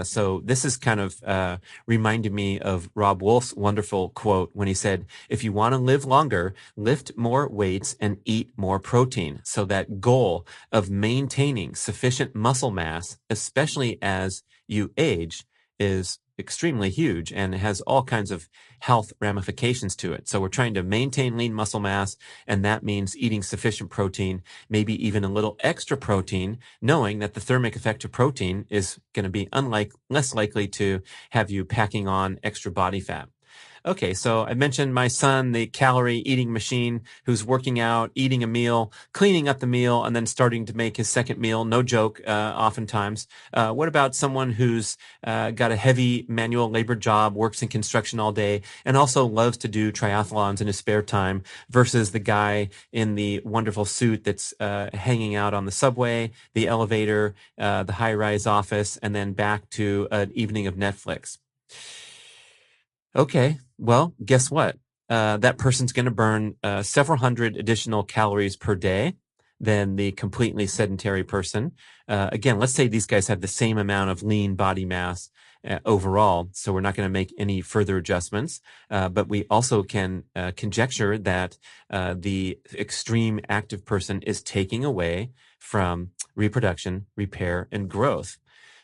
So this is kind of reminded me of Rob Wolf's wonderful quote when he said, if you want to live longer, lift more weights and eat more protein. So that goal of maintaining sufficient muscle mass, especially as you age, is extremely huge and has all kinds of health ramifications to it. So we're trying to maintain lean muscle mass, and that means eating sufficient protein, maybe even a little extra protein, knowing that the thermic effect of protein is going to be less likely to have you packing on extra body fat. Okay, so I mentioned my son, the calorie eating machine, who's working out, eating a meal, cleaning up the meal, and then starting to make his second meal. No joke, oftentimes. What about someone who's got a heavy manual labor job, works in construction all day, and also loves to do triathlons in his spare time versus the guy in the wonderful suit that's hanging out on the subway, the elevator, the high-rise office, and then back to an evening of Netflix? Okay, well, guess what? That person's going to burn several hundred additional calories per day than the completely sedentary person. Again, let's say these guys have the same amount of lean body mass overall, so we're not going to make any further adjustments. But we also can conjecture that the extreme active person is taking away from reproduction, repair, and growth.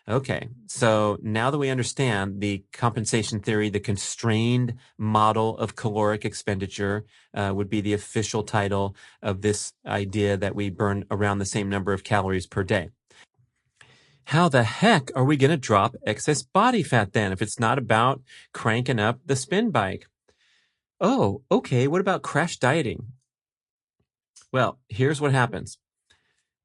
Okay, so now that we understand the compensation theory, the constrained model of caloric expenditure would be the official title of this idea that we burn around the same number of calories per day. How the heck are we going to drop excess body fat then if it's not about cranking up the spin bike? Oh, okay, what about crash dieting? Well, here's what happens.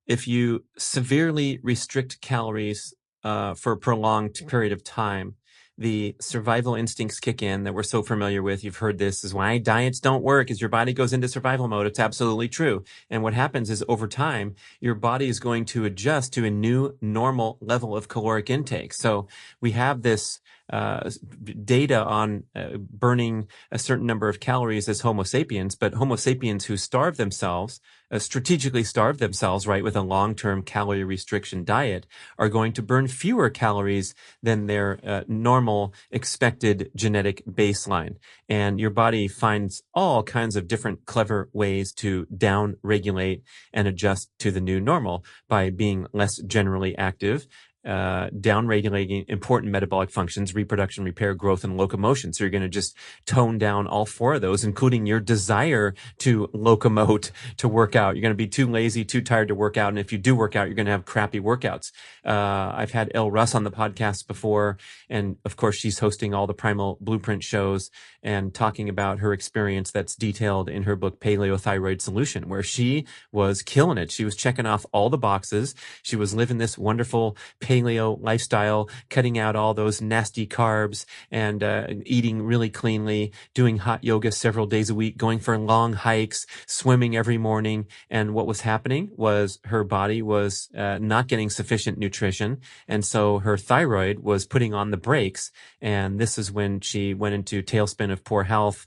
If you severely restrict calories for a prolonged period of time, the survival instincts kick in that we're so familiar with. You've heard this is why diets don't work, is your body goes into survival mode. It's absolutely true. And what happens is over time, your body is going to adjust to a new normal level of caloric intake. So we have this data on burning a certain number of calories as Homo sapiens, but Homo sapiens who starve themselves, strategically starve themselves, right, with a long-term calorie restriction diet, are going to burn fewer calories than their normal expected genetic baseline. And your body finds all kinds of different clever ways to down-regulate and adjust to the new normal by being less generally active, down-regulating important metabolic functions, reproduction, repair, growth, and locomotion. So you're going to just tone down all four of those, including your desire to locomote, to work out. You're going to be too lazy, too tired to work out. And if you do work out, you're going to have crappy workouts. I've had Elle Russ on the podcast before. And of course, she's hosting all the Primal Blueprint shows and talking about her experience that's detailed in her book, Paleothyroid Solution, where she was killing it. She was checking off all the boxes. She was living this wonderful paleo lifestyle, cutting out all those nasty carbs and eating really cleanly, doing hot yoga several days a week, going for long hikes, swimming every morning. And what was happening was her body was not getting sufficient nutrition. And so her thyroid was putting on the brakes. And this is when she went into tailspin of poor health,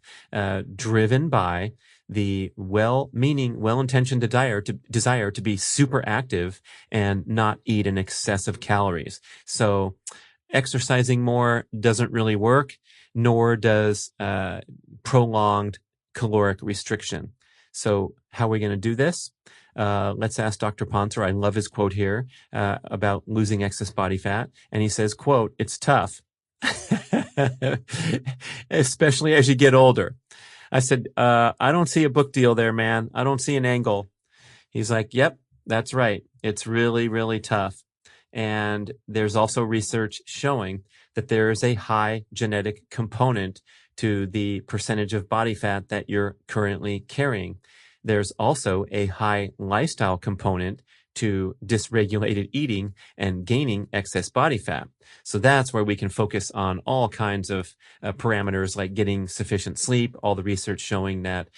driven by the well-meaning, well-intentioned desire to be super active and not eat an excess of calories. So exercising more doesn't really work, nor does prolonged caloric restriction. So how are we going to do this? Let's ask Dr. Pontzer. I love his quote here about losing excess body fat. And he says, quote, "It's tough, especially as you get older." I said, I don't see a book deal there, man. I don't see an angle. He's like, yep, that's right. It's really, really tough. And there's also research showing that there is a high genetic component to the percentage of body fat that you're currently carrying. There's also a high lifestyle component to dysregulated eating and gaining excess body fat. So that's where we can focus on all kinds of parameters like getting sufficient sleep, all the research showing that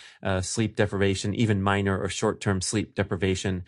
sleep deprivation, even minor or short-term sleep deprivation,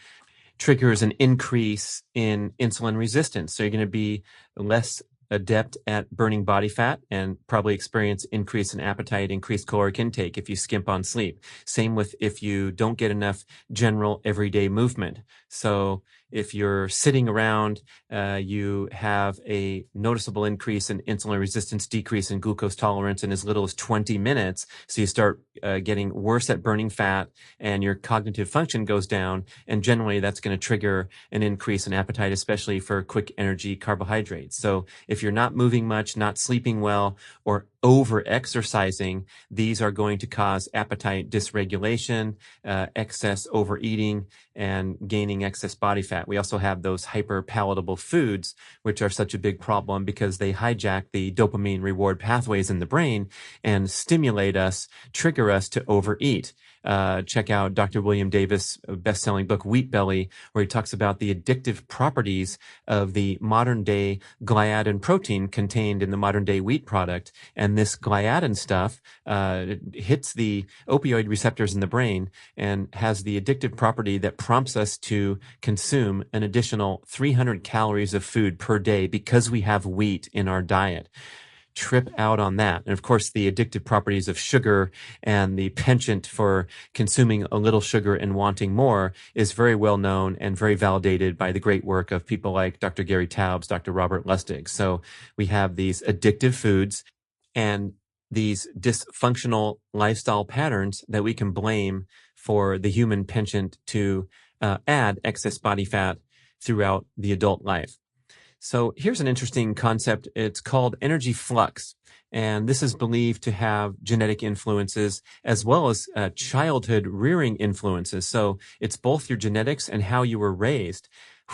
triggers an increase in insulin resistance. So you're going to be less adept at burning body fat and probably experience increase in appetite, increased caloric intake if you skimp on sleep. Same with if you don't get enough general everyday movement. So if you're sitting around, you have a noticeable increase in insulin resistance, decrease in glucose tolerance in as little as 20 minutes. So you start getting worse at burning fat and your cognitive function goes down. And generally that's going to trigger an increase in appetite, especially for quick energy carbohydrates. So if you're not moving much, not sleeping well, or over exercising, these are going to cause appetite dysregulation, excess overeating, and gaining excess body fat. We also have those hyper palatable foods, which are such a big problem because they hijack the dopamine reward pathways in the brain and stimulate us, trigger us to overeat. Check out Dr. William Davis' best-selling book, Wheat Belly, where he talks about the addictive properties of the modern-day gliadin protein contained in the modern-day wheat product. And this gliadin stuff hits the opioid receptors in the brain and has the addictive property that prompts us to consume an additional 300 calories of food per day because we have wheat in our diet. Trip out on that. And of course, the addictive properties of sugar and the penchant for consuming a little sugar and wanting more is very well known and very validated by the great work of people like Dr. Gary Taubes, Dr. Robert Lustig. So we have these addictive foods and these dysfunctional lifestyle patterns that we can blame for the human penchant to add excess body fat throughout the adult life. So here's an interesting concept. It's called energy flux. And this is believed to have genetic influences as well as childhood rearing influences. So it's both your genetics and how you were raised.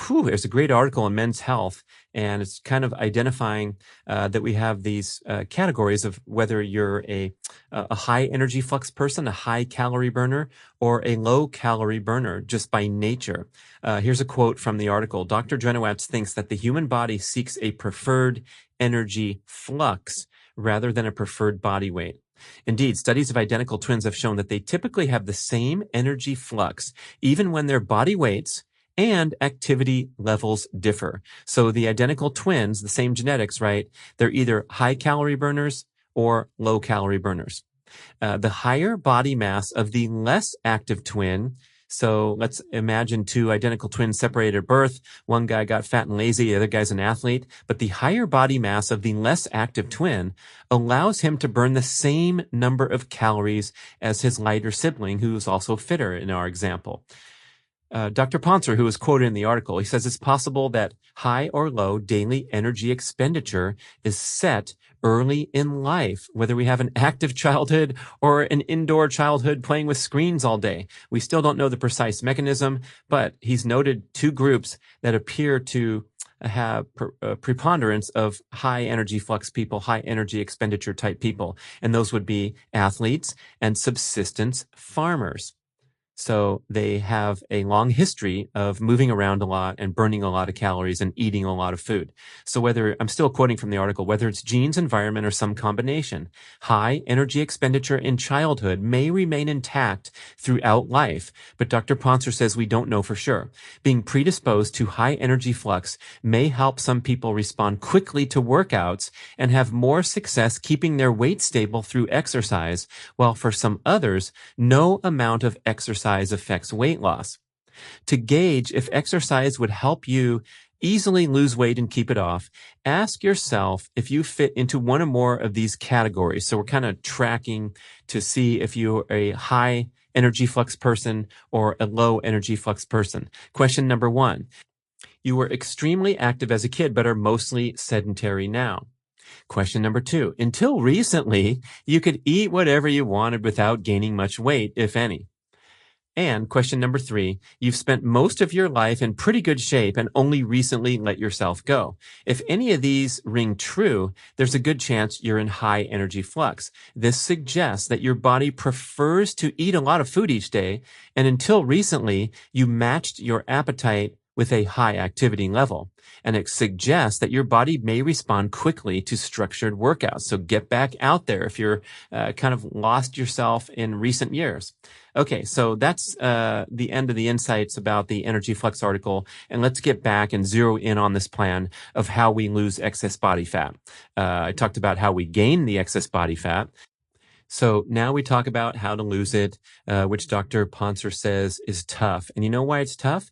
There's a great article in Men's Health, and it's kind of identifying that we have these categories of whether you're a high energy flux person, a high calorie burner, or a low calorie burner just by nature. Here's a quote from the article. Dr. Drenowitz thinks that the human body seeks a preferred energy flux rather than a preferred body weight. Indeed, studies of identical twins have shown that they typically have the same energy flux, even when their body weights and activity levels differ. So the identical twins, the same genetics, right? They're either high calorie burners or low calorie burners. The higher body mass of the less active twin. So let's imagine two identical twins separated at birth. One guy got fat and lazy, the other guy's an athlete. But the higher body mass of the less active twin allows him to burn the same number of calories as his lighter sibling, who's also fitter in our example. Dr. Pontzer, who was quoted in the article, he says it's possible that high or low daily energy expenditure is set early in life, whether we have an active childhood or an indoor childhood playing with screens all day. We still don't know the precise mechanism, but he's noted two groups that appear to have preponderance of high energy flux people, high energy expenditure type people. And those would be athletes and subsistence farmers. So they have a long history of moving around a lot and burning a lot of calories and eating a lot of food. So whether, I'm still quoting from the article, whether it's genes, environment, or some combination, high energy expenditure in childhood may remain intact throughout life. But Dr. Pontzer says we don't know for sure. Being predisposed to high energy flux may help some people respond quickly to workouts and have more success keeping their weight stable through exercise, while for some others, no amount of exercise affects weight loss. To gauge if exercise would help you easily lose weight and keep it off, ask yourself if you fit into one or more of these categories. So we're kind of tracking to see if you're a high energy flux person or a low energy flux person. Question number 1. You were extremely active as a kid, but are mostly sedentary now. Question number 2. Until recently, you could eat whatever you wanted without gaining much weight, if any. And question number 3, you've spent most of your life in pretty good shape and only recently let yourself go. If any of these ring true, there's a good chance you're in high energy flux. This suggests that your body prefers to eat a lot of food each day, and until recently, you matched your appetite with a high activity level. And it suggests that your body may respond quickly to structured workouts. So get back out there if you're kind of lost yourself in recent years. Okay, so that's the end of the insights about the Energy Flux article. And let's get back and zero in on this plan of how we lose excess body fat. I talked about how we gain the excess body fat. So now we talk about how to lose it, which Dr. Pontzer says is tough. And you know why it's tough?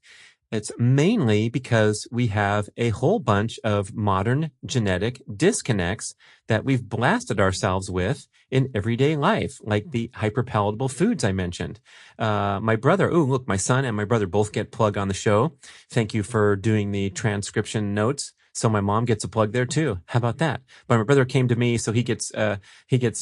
It's mainly because we have a whole bunch of modern genetic disconnects that we've blasted ourselves with in everyday life, like the hyperpalatable foods I mentioned. My brother, look, my son and my brother both get plug on the show. Thank you for doing the transcription notes. So my mom gets a plug there too. How about that? But my brother came to me, so he gets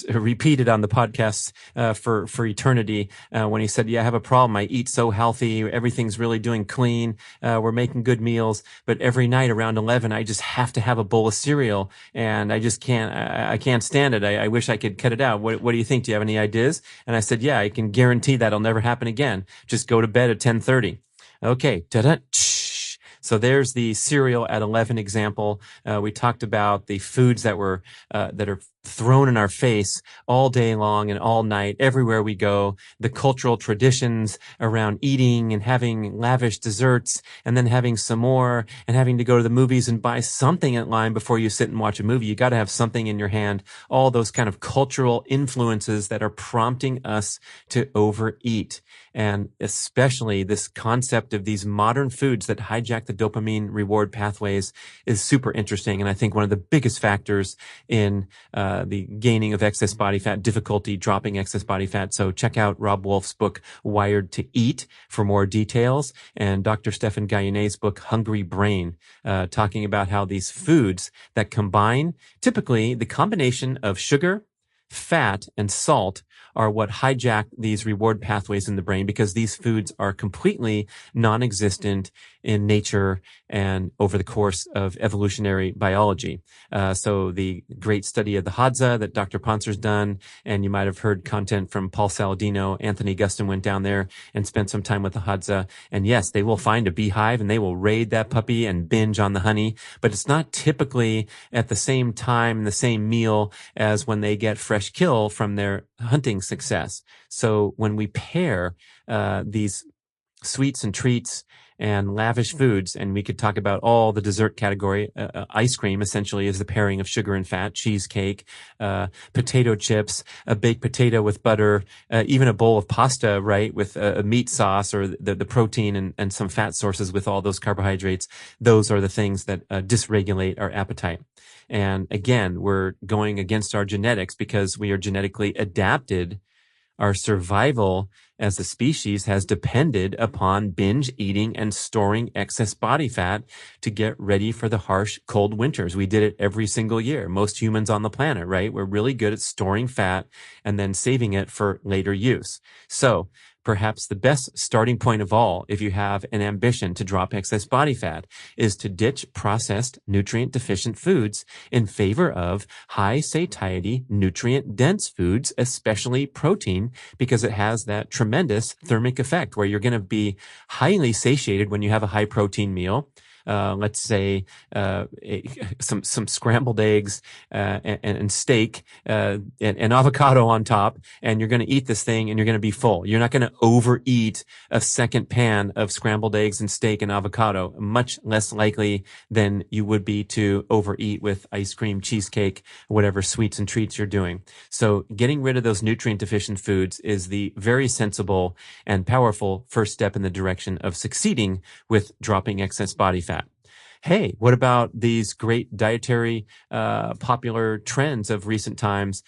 repeated on the podcast for eternity when he said, "Yeah, I have a problem. I eat so healthy. Everything's really doing clean. We're making good meals, but every night around 11, I just have to have a bowl of cereal, and I just can't. I can't stand it. I wish I could cut it out. What do you think? Do you have any ideas?" And I said, "Yeah, I can guarantee that'll never happen again. Just go to bed at 10:30." Okay. Ta-da. So there's the cereal at 11 example. We talked about the foods that are thrown in our face all day long and all night, everywhere we go, the cultural traditions around eating and having lavish desserts and then having some more and having to go to the movies and buy something at line before you sit and watch a movie. You got to have something in your hand. All those kind of cultural influences that are prompting us to overeat. And especially this concept of these modern foods that hijack the dopamine reward pathways is super interesting. And I think one of the biggest factors in the gaining of excess body fat, difficulty dropping excess body fat. So check out Rob Wolf's book, Wired to Eat, for more details. And Dr. Stephan Guyonet's book, Hungry Brain, talking about how these foods that combine, typically the combination of sugar, fat, and salt are what hijack these reward pathways in the brain, because these foods are completely non-existent in nature and over the course of evolutionary biology. So the great study of the Hadza that Dr. Pontzer's done, and you might have heard content from Paul Saladino. Anthony Gustin went down there and spent some time with the Hadza. And yes, they will find a beehive and they will raid that puppy and binge on the honey, but it's not typically at the same time, the same meal as when they get fresh kill from their hunting success. So when we pair these sweets and treats and lavish foods. And we could talk about all the dessert category. Ice cream essentially is the pairing of sugar and fat, cheesecake, potato chips, a baked potato with butter, even a bowl of pasta, right, with a meat sauce or the protein and some fat sources with all those carbohydrates. Those are the things that dysregulate our appetite. And again, we're going against our genetics because we are genetically adapted. Our survival as a species has depended upon binge eating and storing excess body fat to get ready for the harsh, cold winters. We did it every single year. Most humans on the planet, right? We're really good at storing fat and then saving it for later use. So perhaps the best starting point of all, if you have an ambition to drop excess body fat, is to ditch processed, nutrient-deficient foods in favor of high satiety, nutrient-dense foods, especially protein, because it has that tremendous thermic effect where you're going to be highly satiated when you have a high-protein meal. Let's say some scrambled eggs and steak and avocado on top, and you're going to eat this thing and you're going to be full. You're not going to overeat a second pan of scrambled eggs and steak and avocado, much less likely than you would be to overeat with ice cream, cheesecake, whatever sweets and treats you're doing. So getting rid of those nutrient deficient foods is the very sensible and powerful first step in the direction of succeeding with dropping excess body fat. Hey, what about these great dietary popular trends of recent times?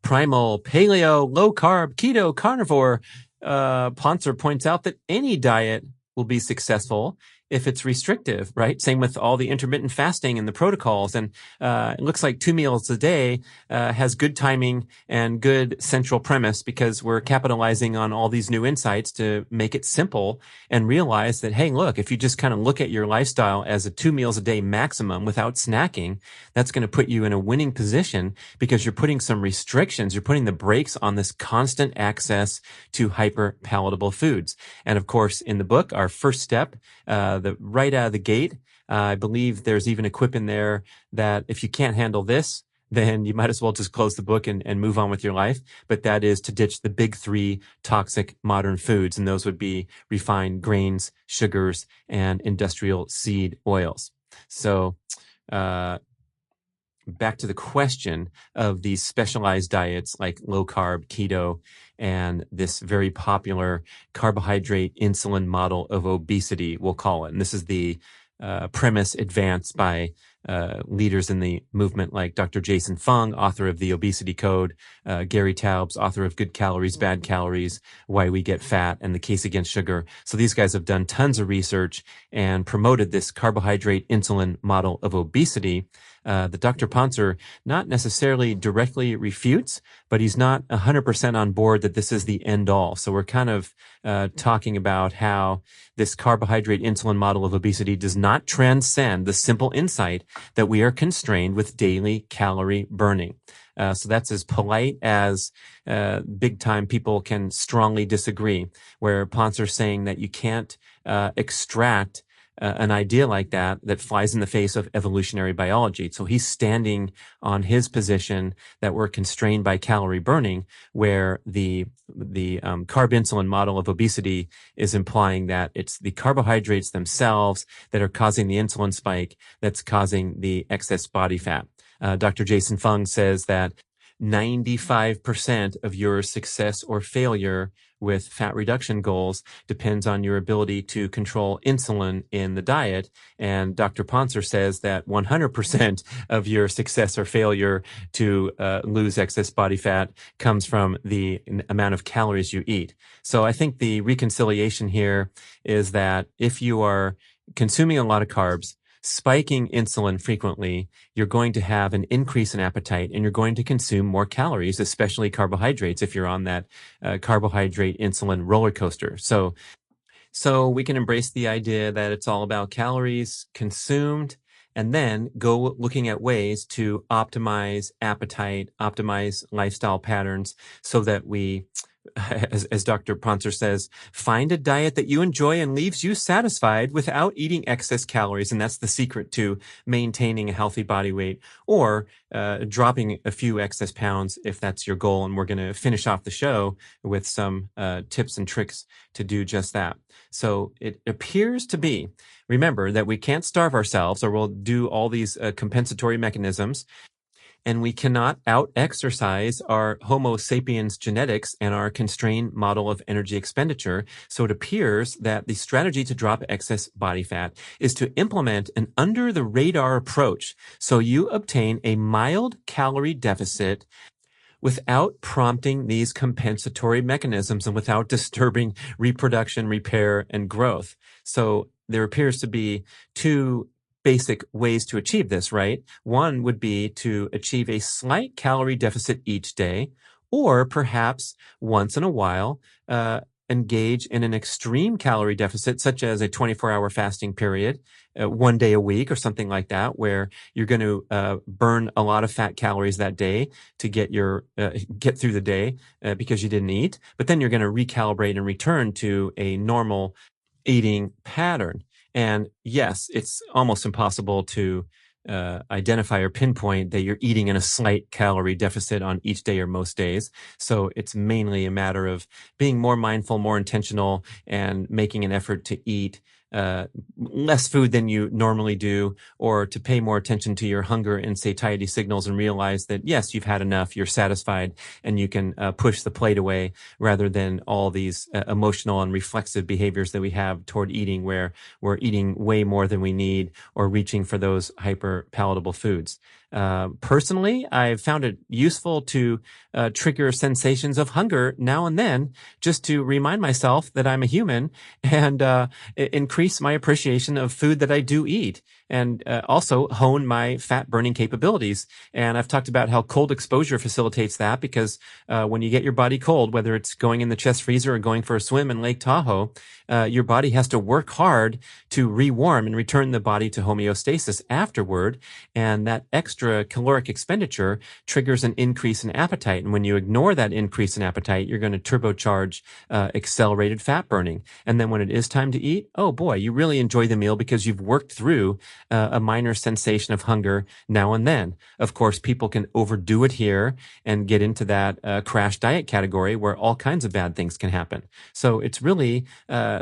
Primal, paleo, low carb, keto, carnivore. Pontzer points out that any diet will be successful if it's restrictive, right? Same with all the intermittent fasting and the protocols. And it looks like 2 meals a day has good timing and good central premise because we're capitalizing on all these new insights to make it simple and realize that, hey, look, if you just kind of look at your lifestyle as a 2 meals a day maximum without snacking, that's going to put you in a winning position because you're putting some restrictions. You're putting the brakes on this constant access to hyper palatable foods. And of course, in the book, our first step, right out of the gate, I believe there's even a quip in there that if you can't handle this, then you might as well just close the book and move on with your life. But that is to ditch the big 3 toxic modern foods. And those would be refined grains, sugars, and industrial seed oils. So, back to the question of these specialized diets like low carb, keto, and this very popular carbohydrate insulin model of obesity, we'll call it. And this is the premise advanced by leaders in the movement like Dr. Jason Fung, author of The Obesity Code, Gary Taubes, author of Good Calories, Bad Calories, Why We Get Fat, and The Case Against Sugar. So these guys have done tons of research and promoted this carbohydrate insulin model of obesity. The Dr. Pontzer not necessarily directly refutes, but he's not 100% on board that this is the end all. So we're kind of talking about how this carbohydrate insulin model of obesity does not transcend the simple insight that we are constrained with daily calorie burning. So that's as polite as big time people can strongly disagree, where Pontzer's saying that you can't extract an idea like that flies in the face of evolutionary biology. So he's standing on his position that we're constrained by calorie burning, where the carb insulin model of obesity is implying that it's the carbohydrates themselves that are causing the insulin spike that's causing the excess body fat. Dr. Jason Fung says that 95% of your success or failure with fat reduction goals depends on your ability to control insulin in the diet. And Dr. Pontzer says that 100% of your success or failure to lose excess body fat comes from the amount of calories you eat. So I think the reconciliation here is that if you are consuming a lot of carbs, spiking insulin frequently, you're going to have an increase in appetite and you're going to consume more calories, especially carbohydrates, if you're on that carbohydrate insulin roller coaster. So we can embrace the idea that it's all about calories consumed and then go looking at ways to optimize appetite, optimize lifestyle patterns so that we as Dr. Pontzer says, find a diet that you enjoy and leaves you satisfied without eating excess calories. And that's the secret to maintaining a healthy body weight, or dropping a few excess pounds if that's your goal. And we're going to finish off the show with some tips and tricks to do just that. So it appears to be, remember that we can't starve ourselves, or we'll do all these compensatory mechanisms. And we cannot out-exercise our Homo sapiens genetics and our constrained model of energy expenditure. So it appears that the strategy to drop excess body fat is to implement an under-the-radar approach. So you obtain a mild calorie deficit without prompting these compensatory mechanisms and without disturbing reproduction, repair, and growth. So there appears to be two basic ways to achieve this, right? One would be to achieve a slight calorie deficit each day, or perhaps once in a while, engage in an extreme calorie deficit, such as a 24-hour fasting period, 1 day a week or something like that, where you're going to burn a lot of fat calories that day to get through the day because you didn't eat. But then you're going to recalibrate and return to a normal eating pattern. And yes, it's almost impossible to identify or pinpoint that you're eating in a slight calorie deficit on each day or most days. So it's mainly a matter of being more mindful, more intentional, and making an effort to eat less food than you normally do, or to pay more attention to your hunger and satiety signals and realize that, yes, you've had enough, you're satisfied, and you can push the plate away, rather than all these emotional and reflexive behaviors that we have toward eating, where we're eating way more than we need or reaching for those hyper palatable foods. Personally, I've found it useful to trigger sensations of hunger now and then, just to remind myself that I'm a human, and increase my appreciation of food that I do eat, and also hone my fat burning capabilities. And I've talked about how cold exposure facilitates that, because when you get your body cold, whether it's going in the chest freezer or going for a swim in Lake Tahoe, your body has to work hard to rewarm and return the body to homeostasis afterward. And that extra caloric expenditure triggers an increase in appetite. And when you ignore that increase in appetite, you're going to turbocharge accelerated fat burning. And then when it is time to eat, oh boy, you really enjoy the meal because you've worked through a minor sensation of hunger now and then. Of course, people can overdo it here and get into that crash diet category, where all kinds of bad things can happen. So it's really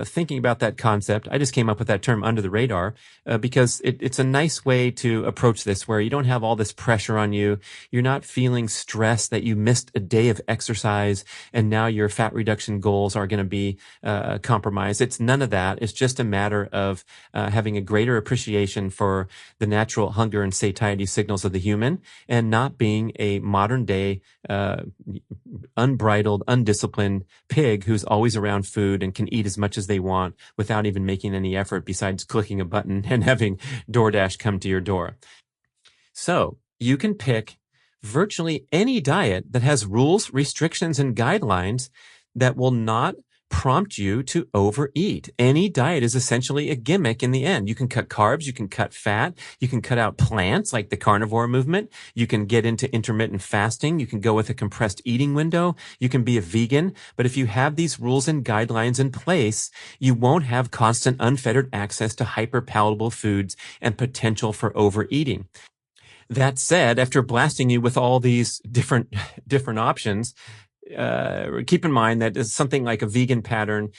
thinking about that concept. I just came up with that term, under the radar, because it's a nice way to approach this, where you don't have all this pressure on you. You're not feeling stressed that you missed a day of exercise and now your fat reduction goals are going to be compromised. It's none of that. It's just a matter of having a greater appreciation for the natural hunger and satiety signals of the human, and not being a modern day unbridled, undisciplined pig who's always around food and can eat as much as they want without even making any effort besides clicking a button and having DoorDash come to your door. So you can pick virtually any diet that has rules, restrictions, and guidelines that will not prompt you to overeat. Any diet is essentially a gimmick in the end. You can cut carbs, you can cut fat, you can cut out plants like the carnivore movement, you can get into intermittent fasting, you can go with a compressed eating window, you can be a vegan. But if you have these rules and guidelines in place, you won't have constant unfettered access to hyper-palatable foods and potential for overeating. That said, after blasting you with all these different options, keep in mind that something like a vegan pattern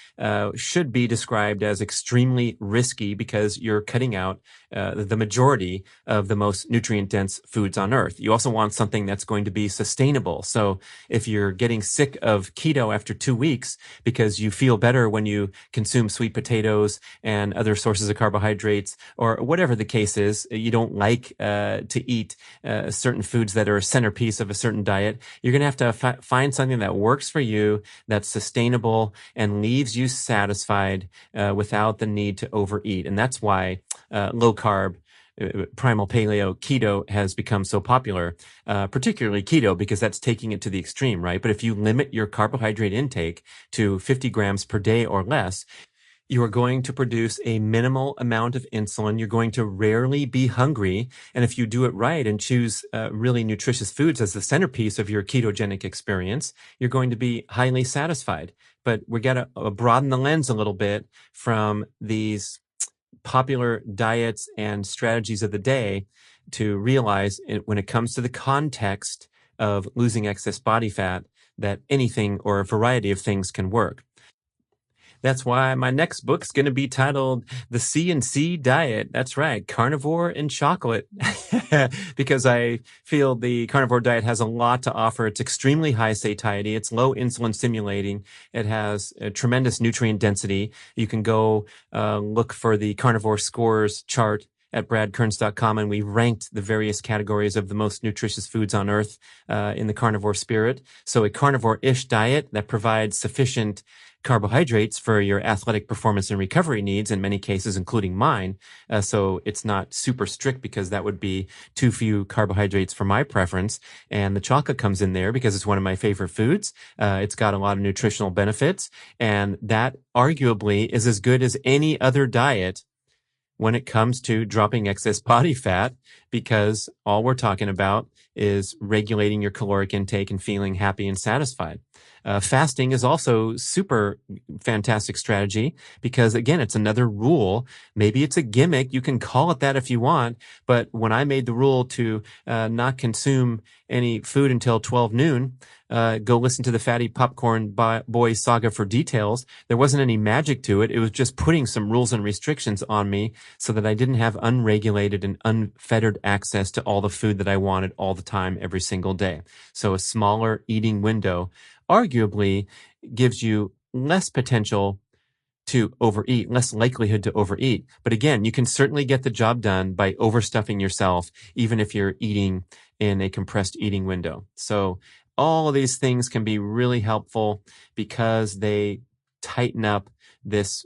should be described as extremely risky, because you're cutting out the majority of the most nutrient-dense foods on Earth. You also want something that's going to be sustainable. So if you're getting sick of keto after 2 weeks because you feel better when you consume sweet potatoes and other sources of carbohydrates, or whatever the case is, you don't like to eat certain foods that are a centerpiece of a certain diet, you're going to have to find something that works for you, that's sustainable, and leaves you satisfied without the need to overeat. And that's why low carb, primal paleo, keto has become so popular, particularly keto, because that's taking it to the extreme, right? But if you limit your carbohydrate intake to 50 grams per day or less, You are going to produce a minimal amount of insulin. You're going to rarely be hungry. And if you do it right and choose really nutritious foods as the centerpiece of your ketogenic experience, you're going to be highly satisfied. But we got to broaden the lens a little bit from these popular diets and strategies of the day to realize when it comes to the context of losing excess body fat, that anything or a variety of things can work. That's why my next book's going to be titled The C&C Diet. That's right, carnivore and chocolate, because I feel the carnivore diet has a lot to offer. It's extremely high satiety. It's low insulin stimulating. It has a tremendous nutrient density. You can go look for the carnivore scores chart at bradkearns.com, and we ranked the various categories of the most nutritious foods on earth in the carnivore spirit. So a carnivore-ish diet that provides sufficient carbohydrates for your athletic performance and recovery needs, in many cases, including mine. So it's not super strict because that would be too few carbohydrates for my preference. And the chocolate comes in there because it's one of my favorite foods. It's got a lot of nutritional benefits, and that arguably is as good as any other diet when it comes to dropping excess body fat, because all we're talking about is regulating your caloric intake and feeling happy and satisfied. Fasting is also super fantastic strategy because, again, it's another rule. Maybe it's a gimmick. You can call it that if you want. But when I made the rule to not consume any food until 12 noon, go listen to the Fatty Popcorn Boys saga for details. There wasn't any magic to it. It was just putting some rules and restrictions on me so that I didn't have unregulated and unfettered access to all the food that I wanted all the time, every single day. So a smaller eating window arguably gives you less potential to overeat, less likelihood to overeat. But again, you can certainly get the job done by overstuffing yourself, even if you're eating in a compressed eating window. So all of these things can be really helpful because they tighten up this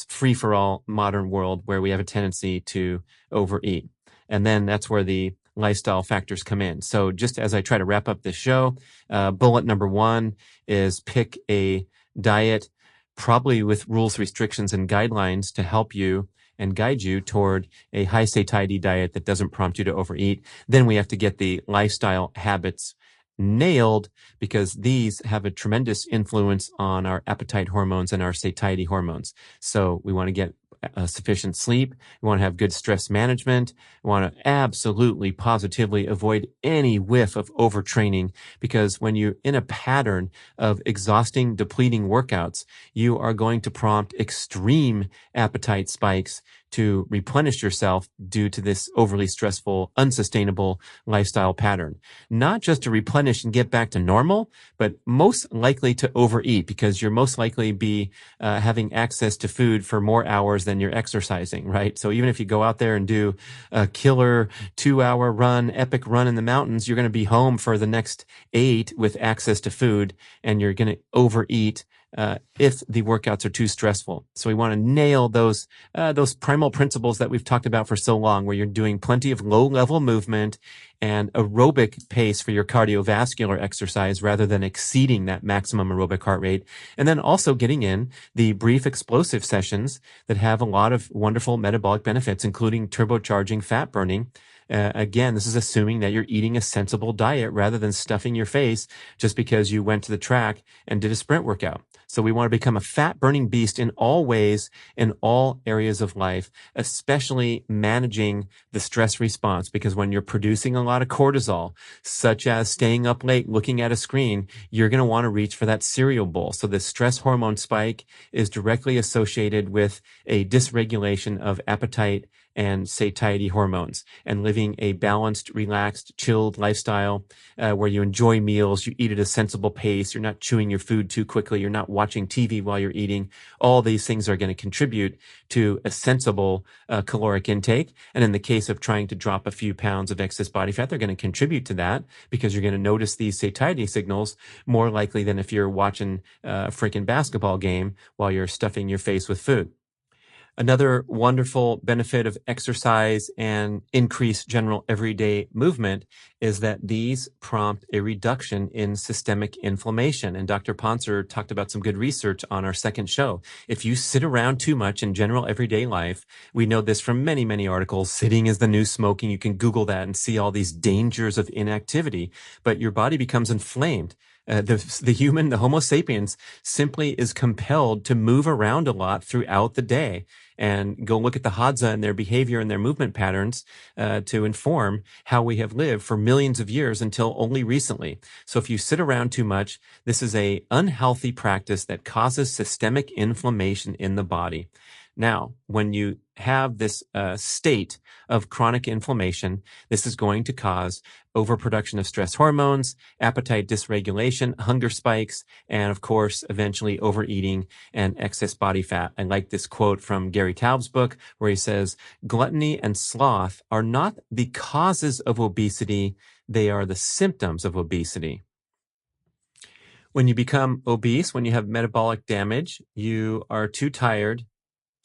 free-for-all modern world where we have a tendency to overeat. And then that's where the lifestyle factors come in. So just as I try to wrap up this show, bullet number 1 is pick a diet, probably with rules, restrictions, and guidelines to help you and guide you toward a high satiety diet that doesn't prompt you to overeat. Then we have to get the lifestyle habits nailed, because these have a tremendous influence on our appetite hormones and our satiety hormones. So we want to get sufficient sleep. We want to have good stress management. We want to absolutely, positively avoid any whiff of overtraining, because when you're in a pattern of exhausting, depleting workouts, you are going to prompt extreme appetite spikes to replenish yourself due to this overly stressful, unsustainable lifestyle pattern. Not just to replenish and get back to normal, but most likely to overeat, because you're most likely be having access to food for more hours than you're exercising, right? So even if you go out there and do a killer 2-hour run, epic run in the mountains, you're going to be home for the next 8 with access to food, and you're going to overeat if the workouts are too stressful. So we want to nail those primal principles that we've talked about for so long, where you're doing plenty of low-level movement and aerobic pace for your cardiovascular exercise rather than exceeding that maximum aerobic heart rate. And then also getting in the brief explosive sessions that have a lot of wonderful metabolic benefits, including turbocharging fat burning. Again, this is assuming that you're eating a sensible diet rather than stuffing your face just because you went to the track and did a sprint workout. So we want to become a fat-burning beast in all ways, in all areas of life, especially managing the stress response, because when you're producing a lot of cortisol, such as staying up late looking at a screen, you're going to want to reach for that cereal bowl. So the stress hormone spike is directly associated with a dysregulation of appetite and satiety hormones, and living a balanced, relaxed, chilled lifestyle where you enjoy meals, you eat at a sensible pace, you're not chewing your food too quickly, you're not watching TV while you're eating. All these things are going to contribute to a sensible caloric intake. And in the case of trying to drop a few pounds of excess body fat, they're going to contribute to that, because you're going to notice these satiety signals more likely than if you're watching a freaking basketball game while you're stuffing your face with food. Another wonderful benefit of exercise and increased general everyday movement is that these prompt a reduction in systemic inflammation. And Dr. Pontzer talked about some good research on our second show. If you sit around too much in general everyday life, we know this from many, many articles. Sitting is the new smoking. You can Google that and see all these dangers of inactivity, but your body becomes inflamed. The human, the Homo sapiens, simply is compelled to move around a lot throughout the day. And go look at the Hadza and their behavior and their movement patterns to inform how we have lived for millions of years until only recently. So if you sit around too much, this is a unhealthy practice that causes systemic inflammation in the body. Now, when you have this state of chronic inflammation, this is going to cause overproduction of stress hormones, appetite dysregulation, hunger spikes, and of course, eventually overeating and excess body fat. I like this quote from Gary Taub's book where he says, "Gluttony and sloth are not the causes of obesity, they are the symptoms of obesity." When you become obese, when you have metabolic damage, you are too tired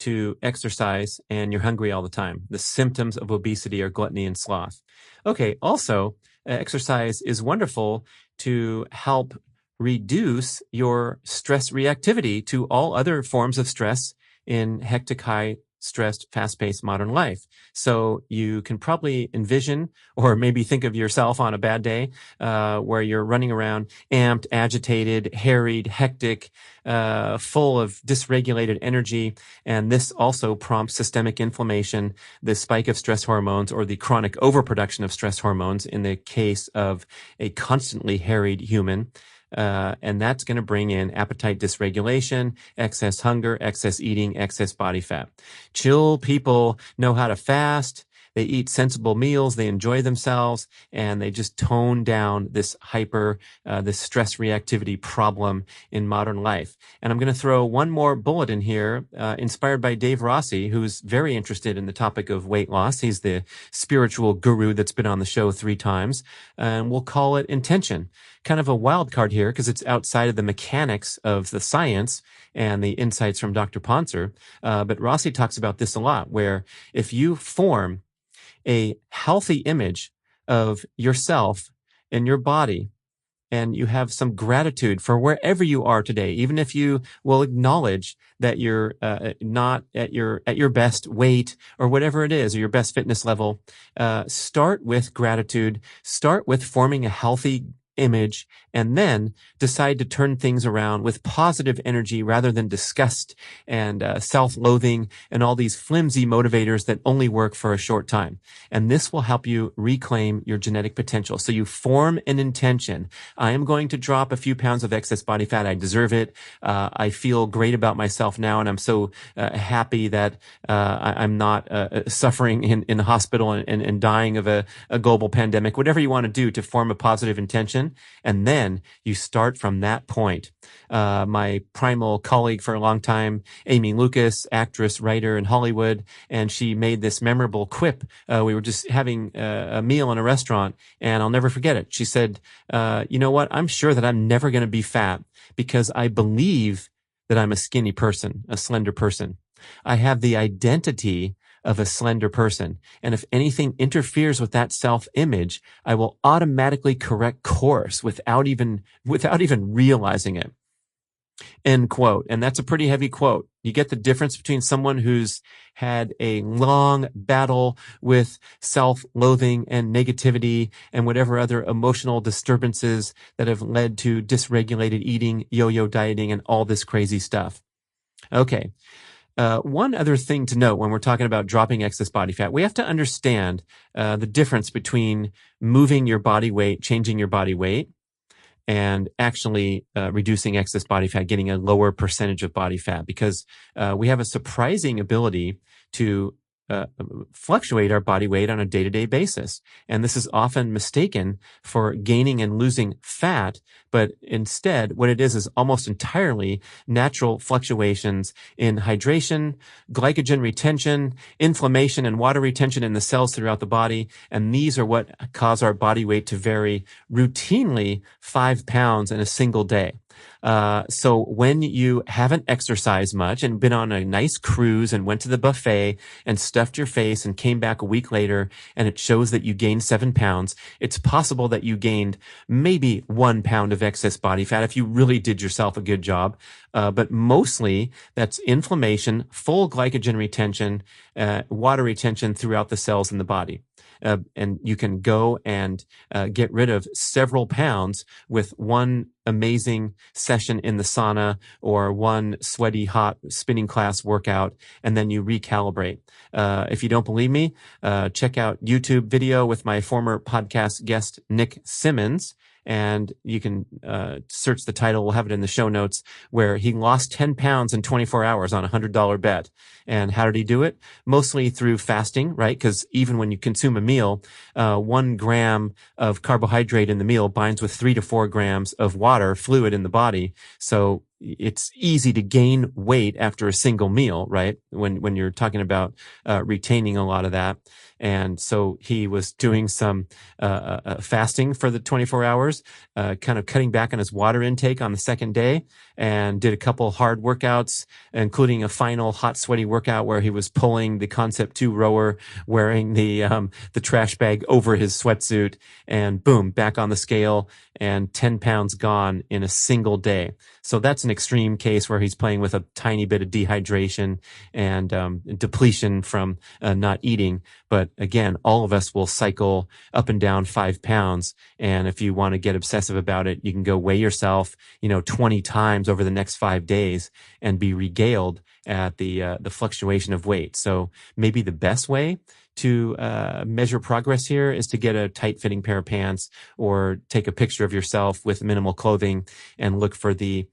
to exercise and you're hungry all the time. The symptoms of obesity are gluttony and sloth. Okay, also, exercise is wonderful to help reduce your stress reactivity to all other forms of stress in hectic, high stressed, fast-paced modern life. So you can probably envision, or maybe think of yourself on a bad day, where you're running around amped, agitated, harried, hectic, full of dysregulated energy. And this also prompts systemic inflammation, the spike of stress hormones, or the chronic overproduction of stress hormones in the case of a constantly harried human. And that's going to bring in appetite dysregulation, excess hunger, excess eating, excess body fat. Chill people know how to fast. They eat sensible meals. They enjoy themselves, and they just tone down this this stress reactivity problem in modern life. And I'm going to throw one more bullet in here, inspired by Dave Rossi, who's very interested in the topic of weight loss. He's the spiritual guru that's been on the show 3 times, and we'll call it intention. Kind of a wild card here because it's outside of the mechanics of the science and the insights from Dr. Pontzer. But Rossi talks about this a lot, where if you form a healthy image of yourself and your body, and you have some gratitude for wherever you are today, even if you will acknowledge that you're not at your best weight or whatever it is, or your best fitness level, start with gratitude, start with forming a healthy image, and then decide to turn things around with positive energy rather than disgust and self-loathing and all these flimsy motivators that only work for a short time. And this will help you reclaim your genetic potential. So you form an intention. I am going to drop a few pounds of excess body fat. I deserve it. I feel great about myself now, and I'm so happy that I'm not suffering in the hospital and dying of a global pandemic. Whatever you want to do to form a positive intention, and then you start from that point. My primal colleague for a long time, Amy Lucas, actress, writer in Hollywood, and she made this memorable quip. We were just having a meal in a restaurant, and I'll never forget it. She said, you know what? I'm sure that I'm never going to be fat because I believe that I'm a skinny person, a slender person. I have the identity of a slender person. And if anything interferes with that self-image, I will automatically correct course without even realizing it. End quote. And that's a pretty heavy quote. You get the difference between someone who's had a long battle with self-loathing and negativity and whatever other emotional disturbances that have led to dysregulated eating, yo-yo dieting, and all this crazy stuff. Okay. One other thing to note when we're talking about dropping excess body fat, we have to understand the difference between moving your body weight, changing your body weight, and actually reducing excess body fat, getting a lower percentage of body fat, because we have a surprising ability to fluctuate our body weight on a day-to-day basis. And this is often mistaken for gaining and losing fat, but instead what it is almost entirely natural fluctuations in hydration, glycogen retention, inflammation, and water retention in the cells throughout the body. And these are what cause our body weight to vary routinely 5 pounds in a single day. So when you haven't exercised much and been on a nice cruise and went to the buffet and stuffed your face and came back a week later and it shows that you gained 7 pounds, it's possible that you gained maybe 1 pound of excess body fat if you really did yourself a good job. But mostly that's inflammation, full glycogen retention, water retention throughout the cells in the body. And you can go and get rid of several pounds with one amazing session in the sauna or one sweaty, hot spinning class workout, and then you recalibrate. If you don't believe me, check out YouTube video with my former podcast guest, Nick Simmons. And you can search the title. We'll have it in the show notes, where he lost 10 pounds in 24 hours on a $100 bet. And how did he do it? Mostly through fasting, right? Because even when you consume a meal, 1 gram of carbohydrate in the meal binds with 3 to 4 grams of water, fluid in the body. So it's easy to gain weight after a single meal, right? When you're talking about retaining a lot of that. And so he was doing some fasting for the 24 hours, kind of cutting back on his water intake on the second day, and did a couple hard workouts, including a final hot, sweaty workout where he was pulling the Concept 2 rower, wearing the trash bag over his sweatsuit, and boom, back on the scale, and 10 pounds gone in a single day. So that's an extreme case where he's playing with a tiny bit of dehydration and depletion from not eating. But again, all of us will cycle up and down 5 pounds. And if you want to get obsessive about it, you can go weigh yourself, 20 times over the next 5 days and be regaled at the fluctuation of weight. So maybe the best way to measure progress here is to get a tight-fitting pair of pants or take a picture of yourself with minimal clothing and look for the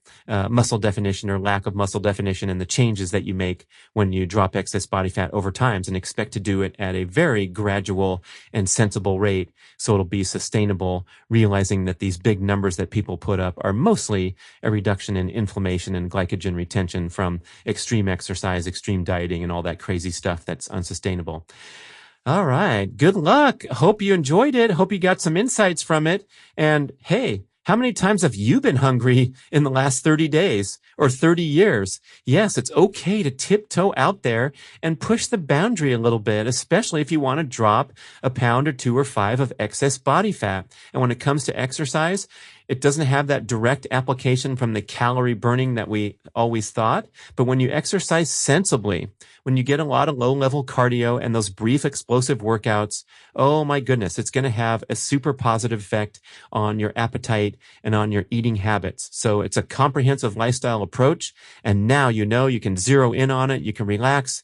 muscle definition or lack of muscle definition and the changes that you make when you drop excess body fat over time, and expect to do it at a very gradual and sensible rate so it'll be sustainable, realizing that these big numbers that people put up are mostly a reduction in inflammation and glycogen retention from extreme exercise, extreme dieting, and all that crazy stuff that's unsustainable. All right. Good luck. Hope you enjoyed it. Hope you got some insights from it. And hey, how many times have you been hungry in the last 30 days or 30 years? Yes, it's okay to tiptoe out there and push the boundary a little bit, especially if you want to drop a pound or 2 or 5 of excess body fat. And when it comes to exercise, it doesn't have that direct application from the calorie burning that we always thought. But when you exercise sensibly, when you get a lot of low-level cardio and those brief explosive workouts, oh my goodness, it's going to have a super positive effect on your appetite and on your eating habits. So it's a comprehensive lifestyle approach. And now you can zero in on it. You can relax.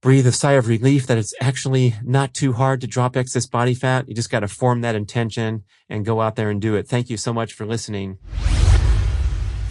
Breathe a sigh of relief that it's actually not too hard to drop excess body fat. You just got to form that intention and go out there and do it. Thank you so much for listening.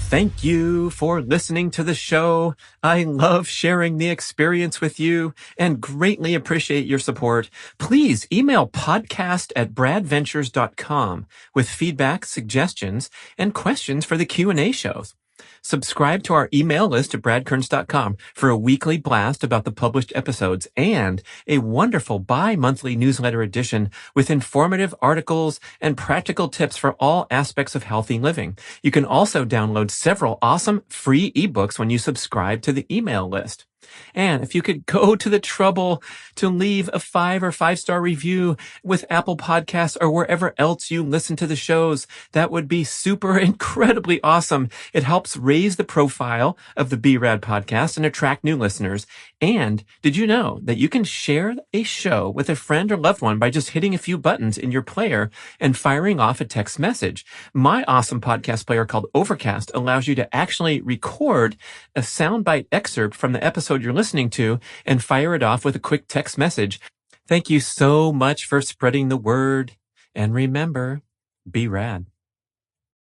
Thank you for listening to the show. I love sharing the experience with you and greatly appreciate your support. Please email podcast@bradventures.com with feedback, suggestions, and questions for the Q&A shows. Subscribe to our email list at bradkearns.com for a weekly blast about the published episodes and a wonderful bi-monthly newsletter edition with informative articles and practical tips for all aspects of healthy living. You can also download several awesome free ebooks when you subscribe to the email list. And if you could go to the trouble to leave a 5 or 5-star review with Apple Podcasts or wherever else you listen to the shows, that would be super incredibly awesome. It helps raise the profile of the B-Rad podcast and attract new listeners. And did you know that you can share a show with a friend or loved one by just hitting a few buttons in your player and firing off a text message? My awesome podcast player called Overcast allows you to actually record a soundbite excerpt from the episode you're listening to and fire it off with a quick text message. Thank you so much for spreading the word. And remember, be rad.